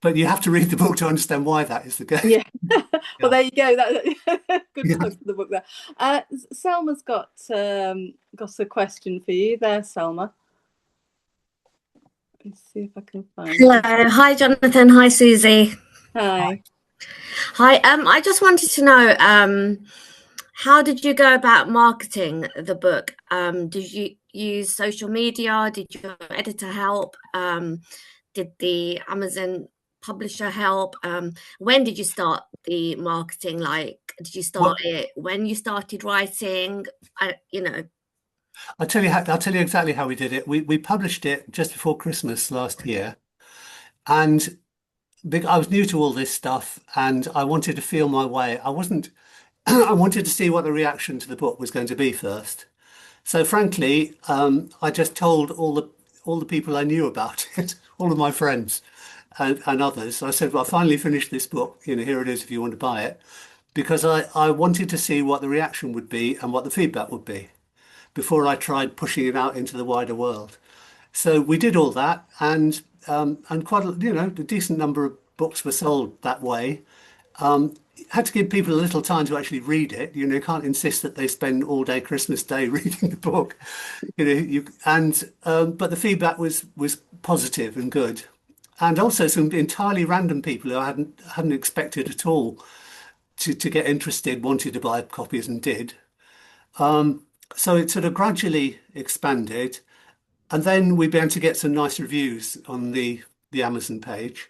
But you have to read the book to understand why that is the case. Yeah. Well, there you go. Good Yeah. plug for the book there. Selma's got a question for you there, Selma. Let's see if I can find Hello. it. Hi, Jonathan. Hi, Susie. Hi. Hi. I just wanted to know, how did you go about marketing the book? Did you use social media? Did your editor help? Did the Amazon publisher help? When did you start the marketing? Like, did you start it when you started writing? I'll tell you exactly how we did it. We published it just before Christmas last year, and I was new to all this stuff, and I wanted to feel my way. I wanted to see what the reaction to the book was going to be first. So frankly, I just told all the people I knew about it, all of my friends and others. I said, "Well, I finally finished this book. Here it is if you want to buy it," because I wanted to see what the reaction would be and what the feedback would be before I tried pushing it out into the wider world. So we did all that, and quite a decent number of books were sold that way. Had to give people a little time to actually read it. You can't insist that they spend all day Christmas Day reading the book. But the feedback was positive and good, and also some entirely random people who I hadn't expected at all to get interested, wanted to buy copies and did. So it sort of gradually expanded, and then we began to get some nice reviews on the Amazon page.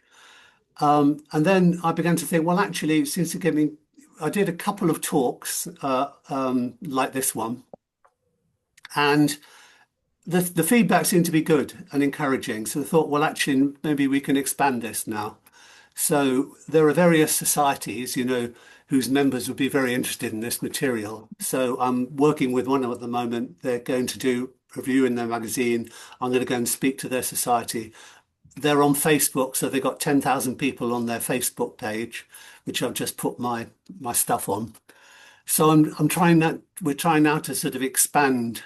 And then I began to think, well, actually, it seems to give me. I did a couple of talks like this one, and the feedback seemed to be good and encouraging. So I thought, well, actually, maybe we can expand this now. So there are various societies, whose members would be very interested in this material. So I'm working with one of them at the moment. They're going to do a review in their magazine. I'm going to go and speak to their society. They're on Facebook, so they've got 10,000 people on their Facebook page, which I've just put my stuff on. So I'm trying that. We're trying now to sort of expand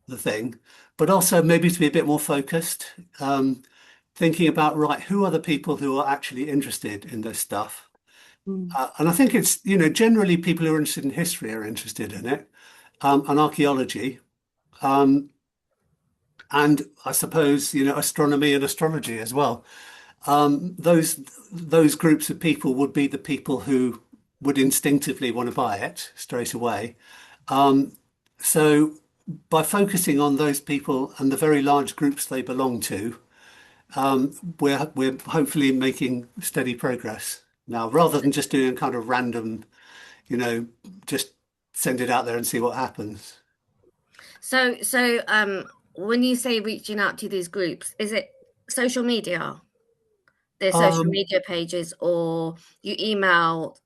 the thing, but also maybe to be a bit more focused, thinking about, right, who are the people who are actually interested in this stuff? And I think it's, generally people who are interested in history are interested in it, and archaeology, um, and I suppose, astronomy and astrology as well. Those groups of people would be the people who would instinctively want to buy it straight away. So by focusing on those people and the very large groups they belong to, we're hopefully making steady progress now, rather than just doing a kind of random, just send it out there and see what happens. So when you say reaching out to these groups, is it social media, their social Um, media pages, or you email?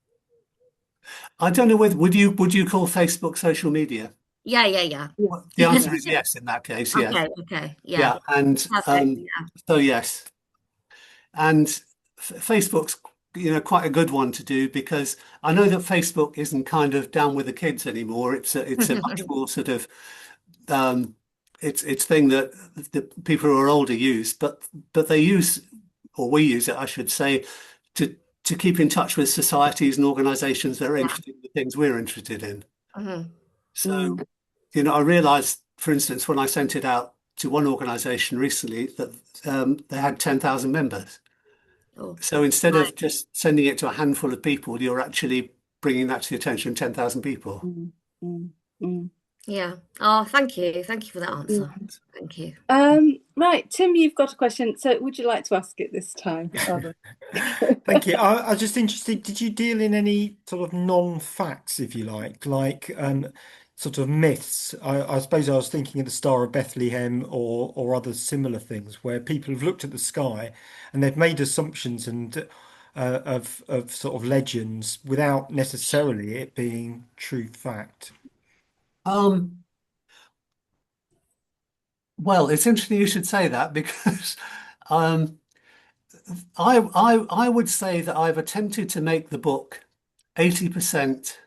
I don't know whether would you call Facebook social media? Yeah, yeah, yeah. Well, the answer is yes in that case, yes. Okay, okay, yeah. Yeah, and Perfect. Yeah. so yes, and Facebook's quite a good one to do because I know that Facebook isn't kind of down with the kids anymore. It's a much more sort of um, it's thing that the people who are older use, but they use, or we use it, I should say, to to keep in touch with societies and organisations that are Yeah. interested in the things we're interested in. Mhm. So, I realised, for instance, when I sent it out to one organisation recently that they had 10,000 members. Oh, So instead right. of just sending it to a handful of people, you're actually bringing that to the attention of 10,000 people. Yeah. Oh, thank you. Thank you for that answer. Thank you. Right, Tim, you've got a question. So would you like to ask it this time? Thank you. I was just interested, did you deal in any sort of non-facts, if you like sort of myths? I suppose I was thinking of the Star of Bethlehem or other similar things where people have looked at the sky and they've made assumptions and of sort of legends without necessarily it being true fact. Um, well, it's interesting you should say that because um, I would say that I've attempted to make the book 80%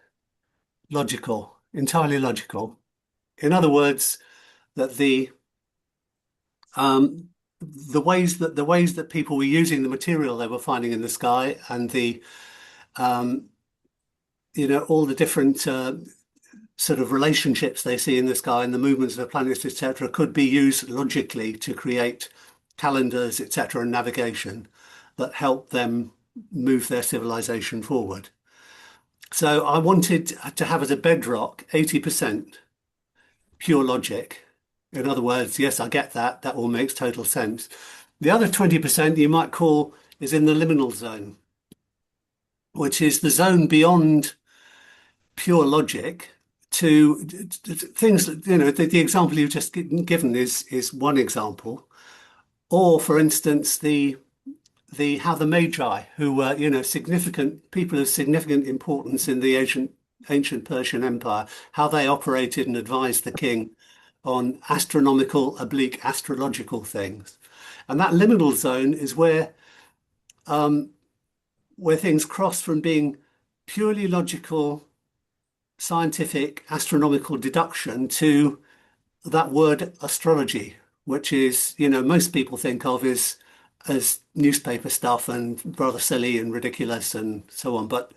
logical, entirely logical. In other words, that um, the ways that people were using the material they were finding in the sky and the um, all the different sort of relationships they see in the sky and the movements of the planets, etc., could be used logically to create calendars, etc., and navigation that help them move their civilization forward. So I wanted to have as a bedrock 80% pure logic. In other words, yes, I get that. That all makes total sense. The other 20% you might call is in the liminal zone, which is the zone beyond pure logic to things, the example you've just given is one example. Or, for instance, the how the Magi, who were, significant people of significant importance in the ancient Persian Empire, how they operated and advised the king on astronomical, oblique astrological things. And that liminal zone is where things cross from being purely logical, scientific, astronomical deduction to that word astrology, which is, most people think of as newspaper stuff and rather silly and ridiculous and so on. But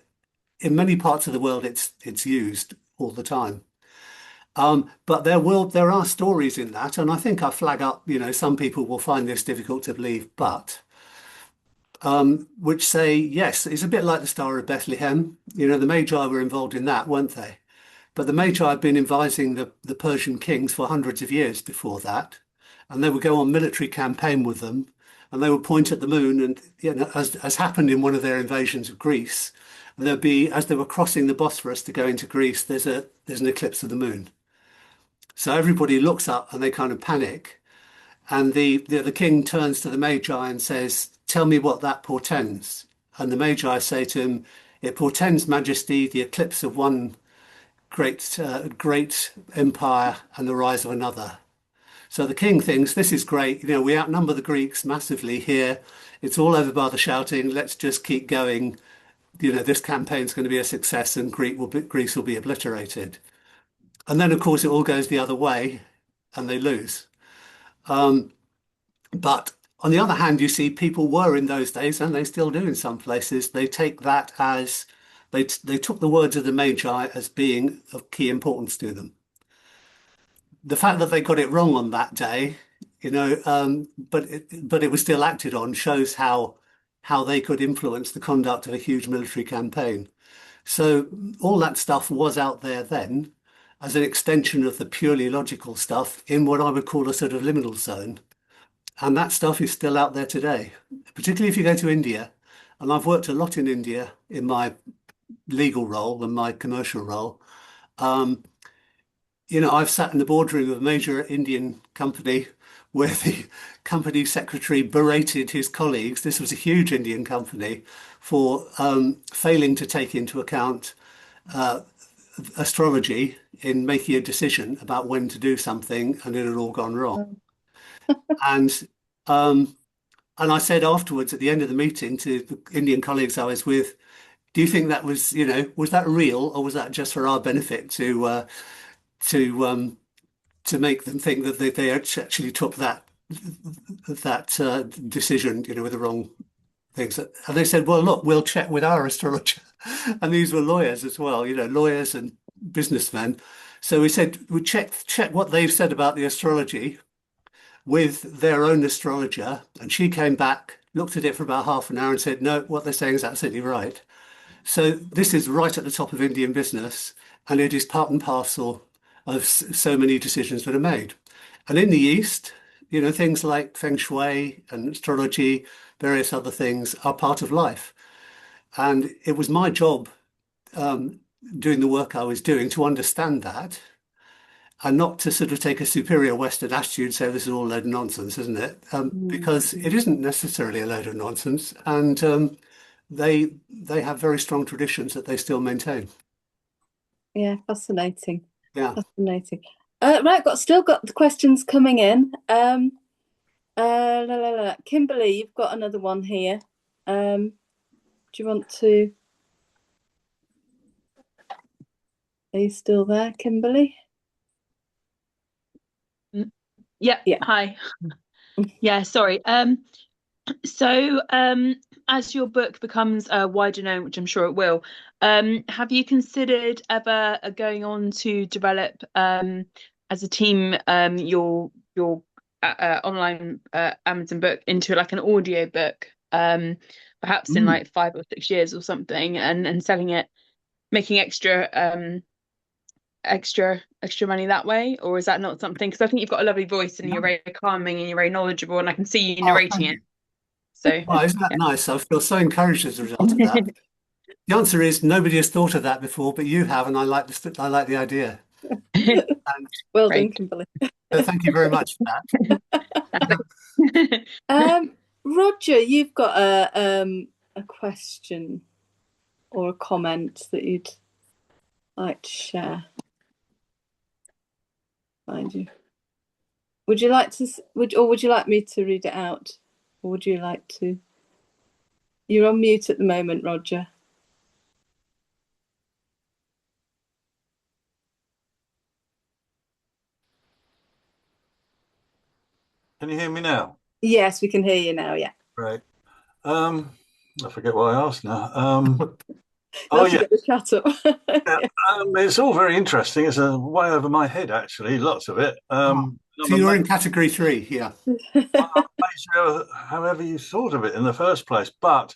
in many parts of the world, it's used all the time. But there are stories in that, and I think I flag up, some people will find this difficult to believe, but which say, yes, it's a bit like the Star of Bethlehem. The Magi were involved in that, weren't they? But the Magi had been advising the Persian kings for hundreds of years before that, and they would go on military campaign with them, and they would point at the moon, and as happened in one of their invasions of Greece, there'd be, as they were crossing the Bosphorus to go into Greece, there's an eclipse of the moon. So everybody looks up and they kind of panic, and the king turns to the Magi and says, "Tell me what that portends." And the Magi say to him, "It portends, Majesty, the eclipse of one great empire and the rise of another." So the king thinks this is great. We outnumber the Greeks massively here. It's all over by the shouting. Let's just keep going. This campaign's going to be a success, and Greece will be obliterated. And then, of course, it all goes the other way, and they lose. But on the other hand, you see, people were in those days, and they still do in some places. They take that as they took the words of the Magi as being of key importance to them. The fact that they got it wrong on that day, but it was still acted on, shows how they could influence the conduct of a huge military campaign. So all that stuff was out there then as an extension of the purely logical stuff in what I would call a sort of liminal zone. And that stuff is still out there today, particularly if you go to India. And I've worked a lot in India in my legal role and my commercial role. Um, I've sat in the boardroom of a major Indian company where the company secretary berated his colleagues. This was a huge Indian company for failing to take into account astrology in making a decision about when to do something, and it had all gone wrong. And um, and I said afterwards at the end of the meeting to the Indian colleagues I was with, do you think that was, was that real, or was that just for our benefit to to make them think that they actually took that decision, with the wrong things? And they said, well, look, we'll check with our astrologer. And these were lawyers as well, lawyers and businessmen. So we said, we check what they've said about the astrology with their own astrologer. And she came back, looked at it for about half an hour and said, no, what they're saying is absolutely right. So this is right at the top of Indian business, and it is part and parcel of so many decisions that are made. And in the East, things like feng shui and astrology, various other things are part of life. And it was my job, doing the work I was doing, to understand that and not to sort of take a superior Western attitude and say this is all a load of nonsense, isn't it? Because it isn't necessarily a load of nonsense, and they have very strong traditions that they still maintain. Yeah, fascinating. Yeah. Fascinating. Right, still got the questions coming in. Kimberly, you've got another one here. Do you want to? Are you still there, Kimberly? Yeah. Hi. Yeah, sorry. So as your book becomes wider known, which I'm sure it will, have you considered ever going on to develop as a team your online Amazon book into like an audio book, perhaps in like 5 or 6 years or something, and selling it, making extra money that way? Or is that not something? Because I think you've got a lovely voice and you're very calming and you're very knowledgeable, and I can see you narrating it. So, well, isn't that nice? I feel so encouraged as a result of that. The answer is nobody has thought of that before, but you have, and I like the idea. Well done, Kimberly. So thank you very much for that. Roger, you've got a question or a comment that you'd like to share. Find you. Would you like to? Would you like me to read it out, or would you like to? You're on mute at the moment, Roger. Can you hear me now? Yes, we can hear you now. Yeah. Right. I forget what I asked now. Get the chat up. It's all very interesting. It's way over my head, actually. Lots of it. So you're in category 3, yeah. However you thought of it in the first place, but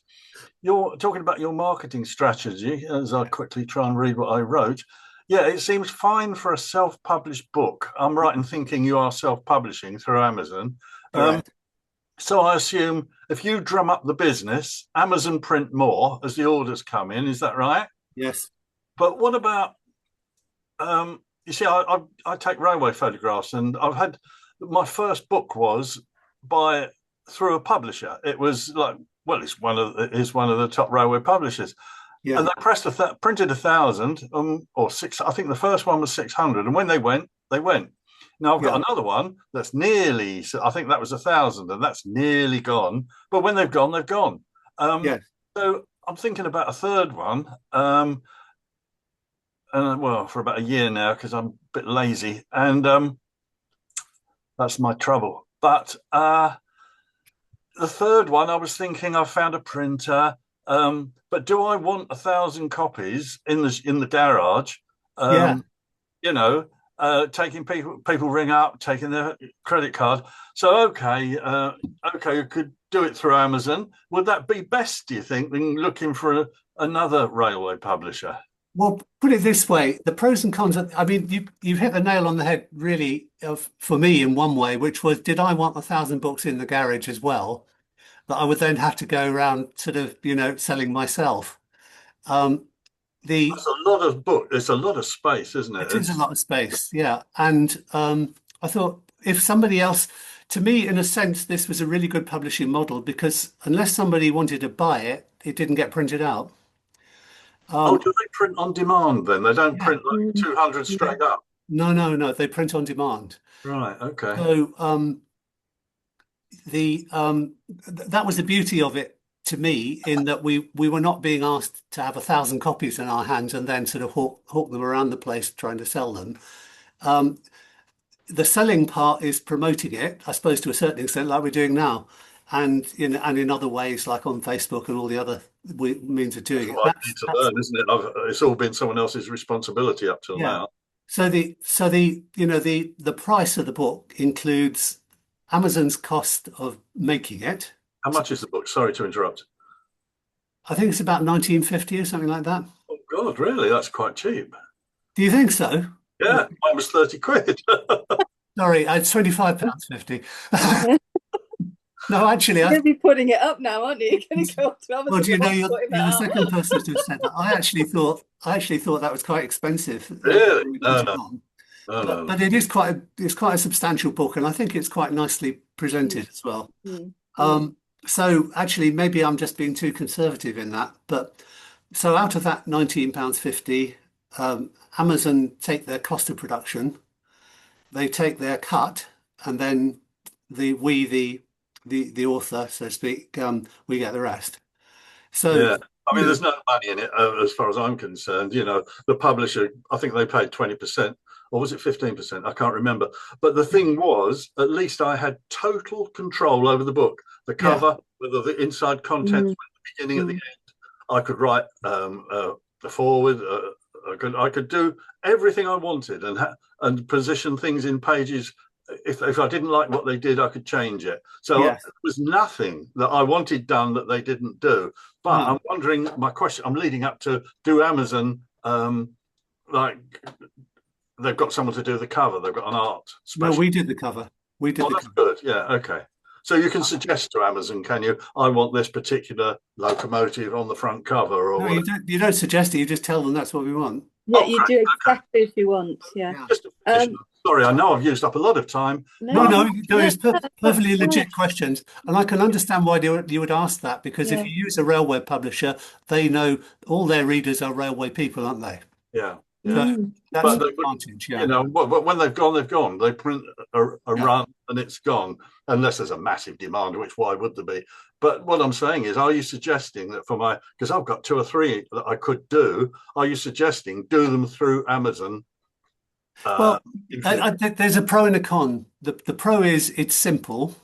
you're talking about your marketing strategy. As I quickly try and read what I wrote. Yeah, it seems fine for a self-published book. I'm right in thinking you are self-publishing through Amazon. So I assume if you drum up the business, Amazon print more as the orders come in. Is that right? Yes. But what about, you see, I take railway photographs, and I've had, my first book was through a publisher. It was like, well, it's one of the top railway publishers. Yeah. And they printed 1,000 or 6. I think the first one was 600, and when they went, they went. Now I've got another one that's nearly. I think that was 1,000, and that's nearly gone. But when they've gone, they've gone. So I'm thinking about a third one. Well, for about a year now, because I'm a bit lazy, and that's my trouble. But the third one, I was thinking I found a printer, but do I want 1,000 copies in the garage? Yeah. You know, taking people ring up, taking their credit card. So okay, you could do it through Amazon. Would that be best, do you think, than looking for another railway publisher? Well, put it this way, the pros and cons I mean, you've hit the nail on the head really for me in one way, which was, did I want 1,000 books in the garage as well, that I would then have to go around sort of, selling myself? Um, the It's a lot of book. It's a lot of space, isn't it? It is a lot of space, yeah. And I thought if somebody else, to me, in a sense, this was a really good publishing model because unless somebody wanted to buy it, it didn't get printed out. Oh, do they print on demand then? They don't Yeah. print like 200 straight up. No. They print on demand. Right. Okay. So that was the beauty of it to me, in that we were not being asked to have 1,000 copies in our hands and then sort of hawk them around the place trying to sell them. The selling part is promoting it, I suppose, to a certain extent, like we're doing now, and in other ways, like on Facebook and all the other means of doing That's it. what I need to learn, isn't it? It's all been someone else's responsibility up till Yeah. now. So the price of the book includes Amazon's cost of making it. How much is the book? Sorry to interrupt. I think it's about 1950 or something like that. Oh God, really? That's quite cheap. Do you think so? Yeah, mine was 30 quid. Sorry, it's £25.50. No, actually, You're going to be putting it up now, aren't you? You're going to go up to Amazon. well, do you know, and you're putting the that second up. person to have said that. I actually thought that was quite expensive. Really? when we No, put it no. on. No. But it is quite a substantial book, and I think it's quite nicely presented as well. So actually, maybe I'm just being too conservative in that. But so out of that £19.50, Amazon take their cost of production, they take their cut, and then the author, so to speak, we get the rest. So Yeah. I mean, there's no money in it as far as I'm concerned. You know, the publisher, I think they paid 20%, or was it 15%? I can't remember. But the thing was, at least I had total control over the book, the cover, whether the inside contents, the beginning, at the end. I could write the forward. I could do everything I wanted and position things in pages. If I didn't like what they did, I could change it. So Yes. there was nothing that I wanted done that they didn't do. But I'm wondering, my question, I'm leading up to, do Amazon, like, they've got someone to do the cover, they've got an art No, specialist. we did the cover. We did Oh, the that's cover. good. Yeah, okay. So you can suggest to Amazon, can you? I want this particular locomotive on the front cover, or No, whatever. you don't suggest it. You just tell them that's what we want. Yeah, Oh, you great. do exactly as you want. Yeah. Just a finish. Sorry, I know I've used up a lot of time. No, it's perfectly that's legit fine. questions, and I can understand why you would ask that, because if Yeah. you use a railway publisher, they know all their readers are railway people, aren't they? Yeah. So that's But an they, advantage. Yeah. you know, but when they've gone, they've gone. They print a run and it's gone, unless there's a massive demand, which why would there be? But what I'm saying is, are you suggesting that because I've got 2 or 3 that I could do, are you suggesting do them through Amazon? Well, there's a pro and a con. The pro is it's simple.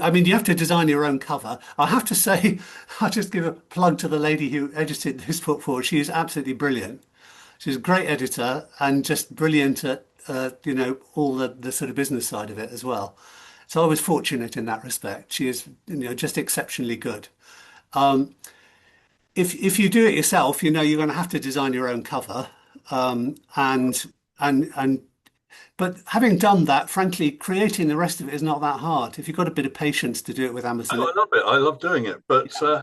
I mean, you have to design your own cover. I have to say, I'll just give a plug to the lady who edited this book for us. She is absolutely brilliant. She's a great editor and just brilliant at, all the sort of business side of it as well. So I was fortunate in that respect. She is, just exceptionally good. If you do it yourself, you're going to have to design your own cover. But having done that, frankly, creating the rest of it is not that hard. If you've got a bit of patience to do it with Amazon. I love it. I love doing it. But I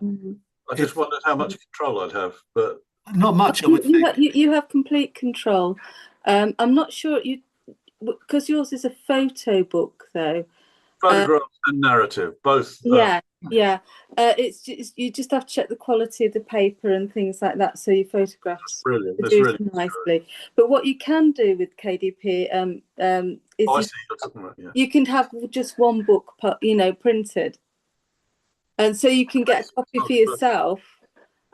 just wondered how much control I'd have. But not much, I would think. You have complete control. I'm not sure because yours is a photo book, though. Photographs and narrative, both. Yeah. It's just, you just have to check the quality of the paper and things like that, so your photographs brilliant. That's produce really nicely. But what you can do with KDP is you can have just one book, printed, and so you can get a copy for yourself,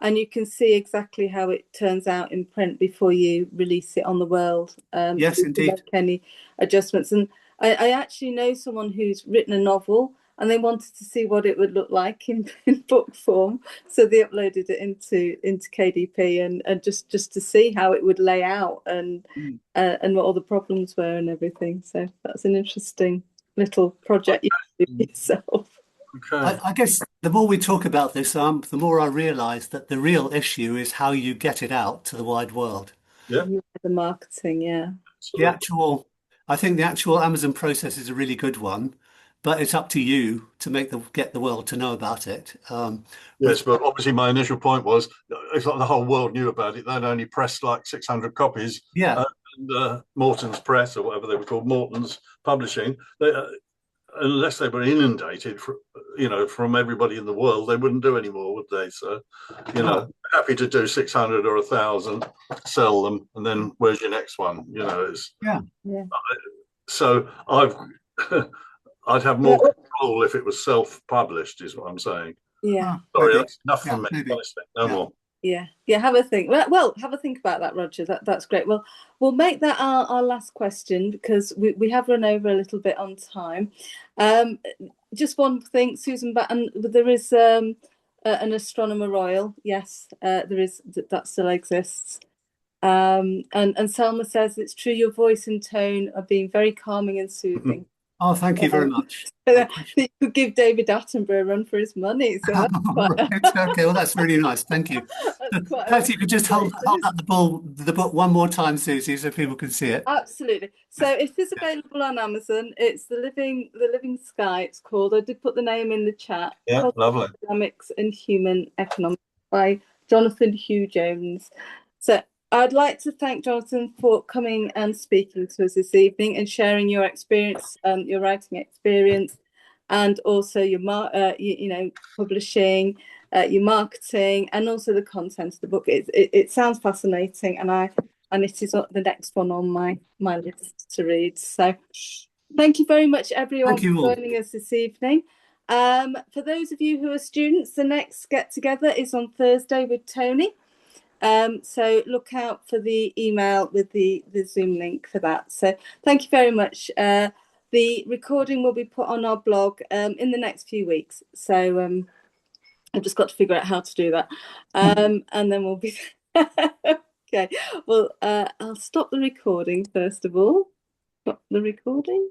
and you can see exactly how it turns out in print before you release it on the world. Yes, so you can indeed. make any adjustments. And I actually know someone who's written a novel, and they wanted to see what it would look like in book form, so they uploaded it into KDP and just to see how it would lay out and what all the problems were and everything. So that's an interesting little project you can do yourself. Okay. I guess the more we talk about this, the more I realise that the real issue is how you get it out to the wide world. Yeah. The marketing, yeah. Absolutely. I think the actual Amazon process is a really good one, but it's up to you to get the world to know about it. Yes, but obviously my initial point was it's like the whole world knew about it. They'd only pressed like 600 copies. Yeah. And Morton's Press, or whatever they were called, Morton's Publishing, unless they were inundated, from everybody in the world, they wouldn't do any more, would they? So, happy to do 600 or 1,000, sell them, and then where's your next one? Yeah. So I'd have more control if it was self-published, is what I'm saying. Yeah. Sorry, Maybe. that's enough Yeah, from me. maybe. Honestly, no more. Yeah, have a think. Well, have a think about that, Roger. That's great. Well, we'll make that our last question because we have run over a little bit on time. Just one thing, Susan, and there is an Astronomer Royal. Yes, there is. That still exists. And Selma says it's true. Your voice and tone are being very calming and soothing. Oh, thank you very much. You could give David Attenborough a run for his money. So that's right. Okay, well, that's really nice. Thank you. Perhaps you could just hold up the book one more time, Susie, so people can see it. Absolutely. So it is available on Amazon. It's the Living Sky. It's called. I did put the name in the chat. Yeah, lovely. Dynamics and Human Economics by Jonathan Hugh Jones. So I'd like to thank Jonathan for coming and speaking to us this evening and sharing your experience, your writing experience, and also your publishing, your marketing, and also the content of the book. It sounds fascinating, and it is the next one on my list to read. So thank you very much, everyone, for joining us this evening. For those of you who are students, the next get together is on Thursday with Tony. So look out for the email with the Zoom link for that. So thank you very much. The recording will be put on our blog in the next few weeks. So I've just got to figure out how to do that. And then we'll be okay. Well, I'll stop the recording first of all. Stop the recording.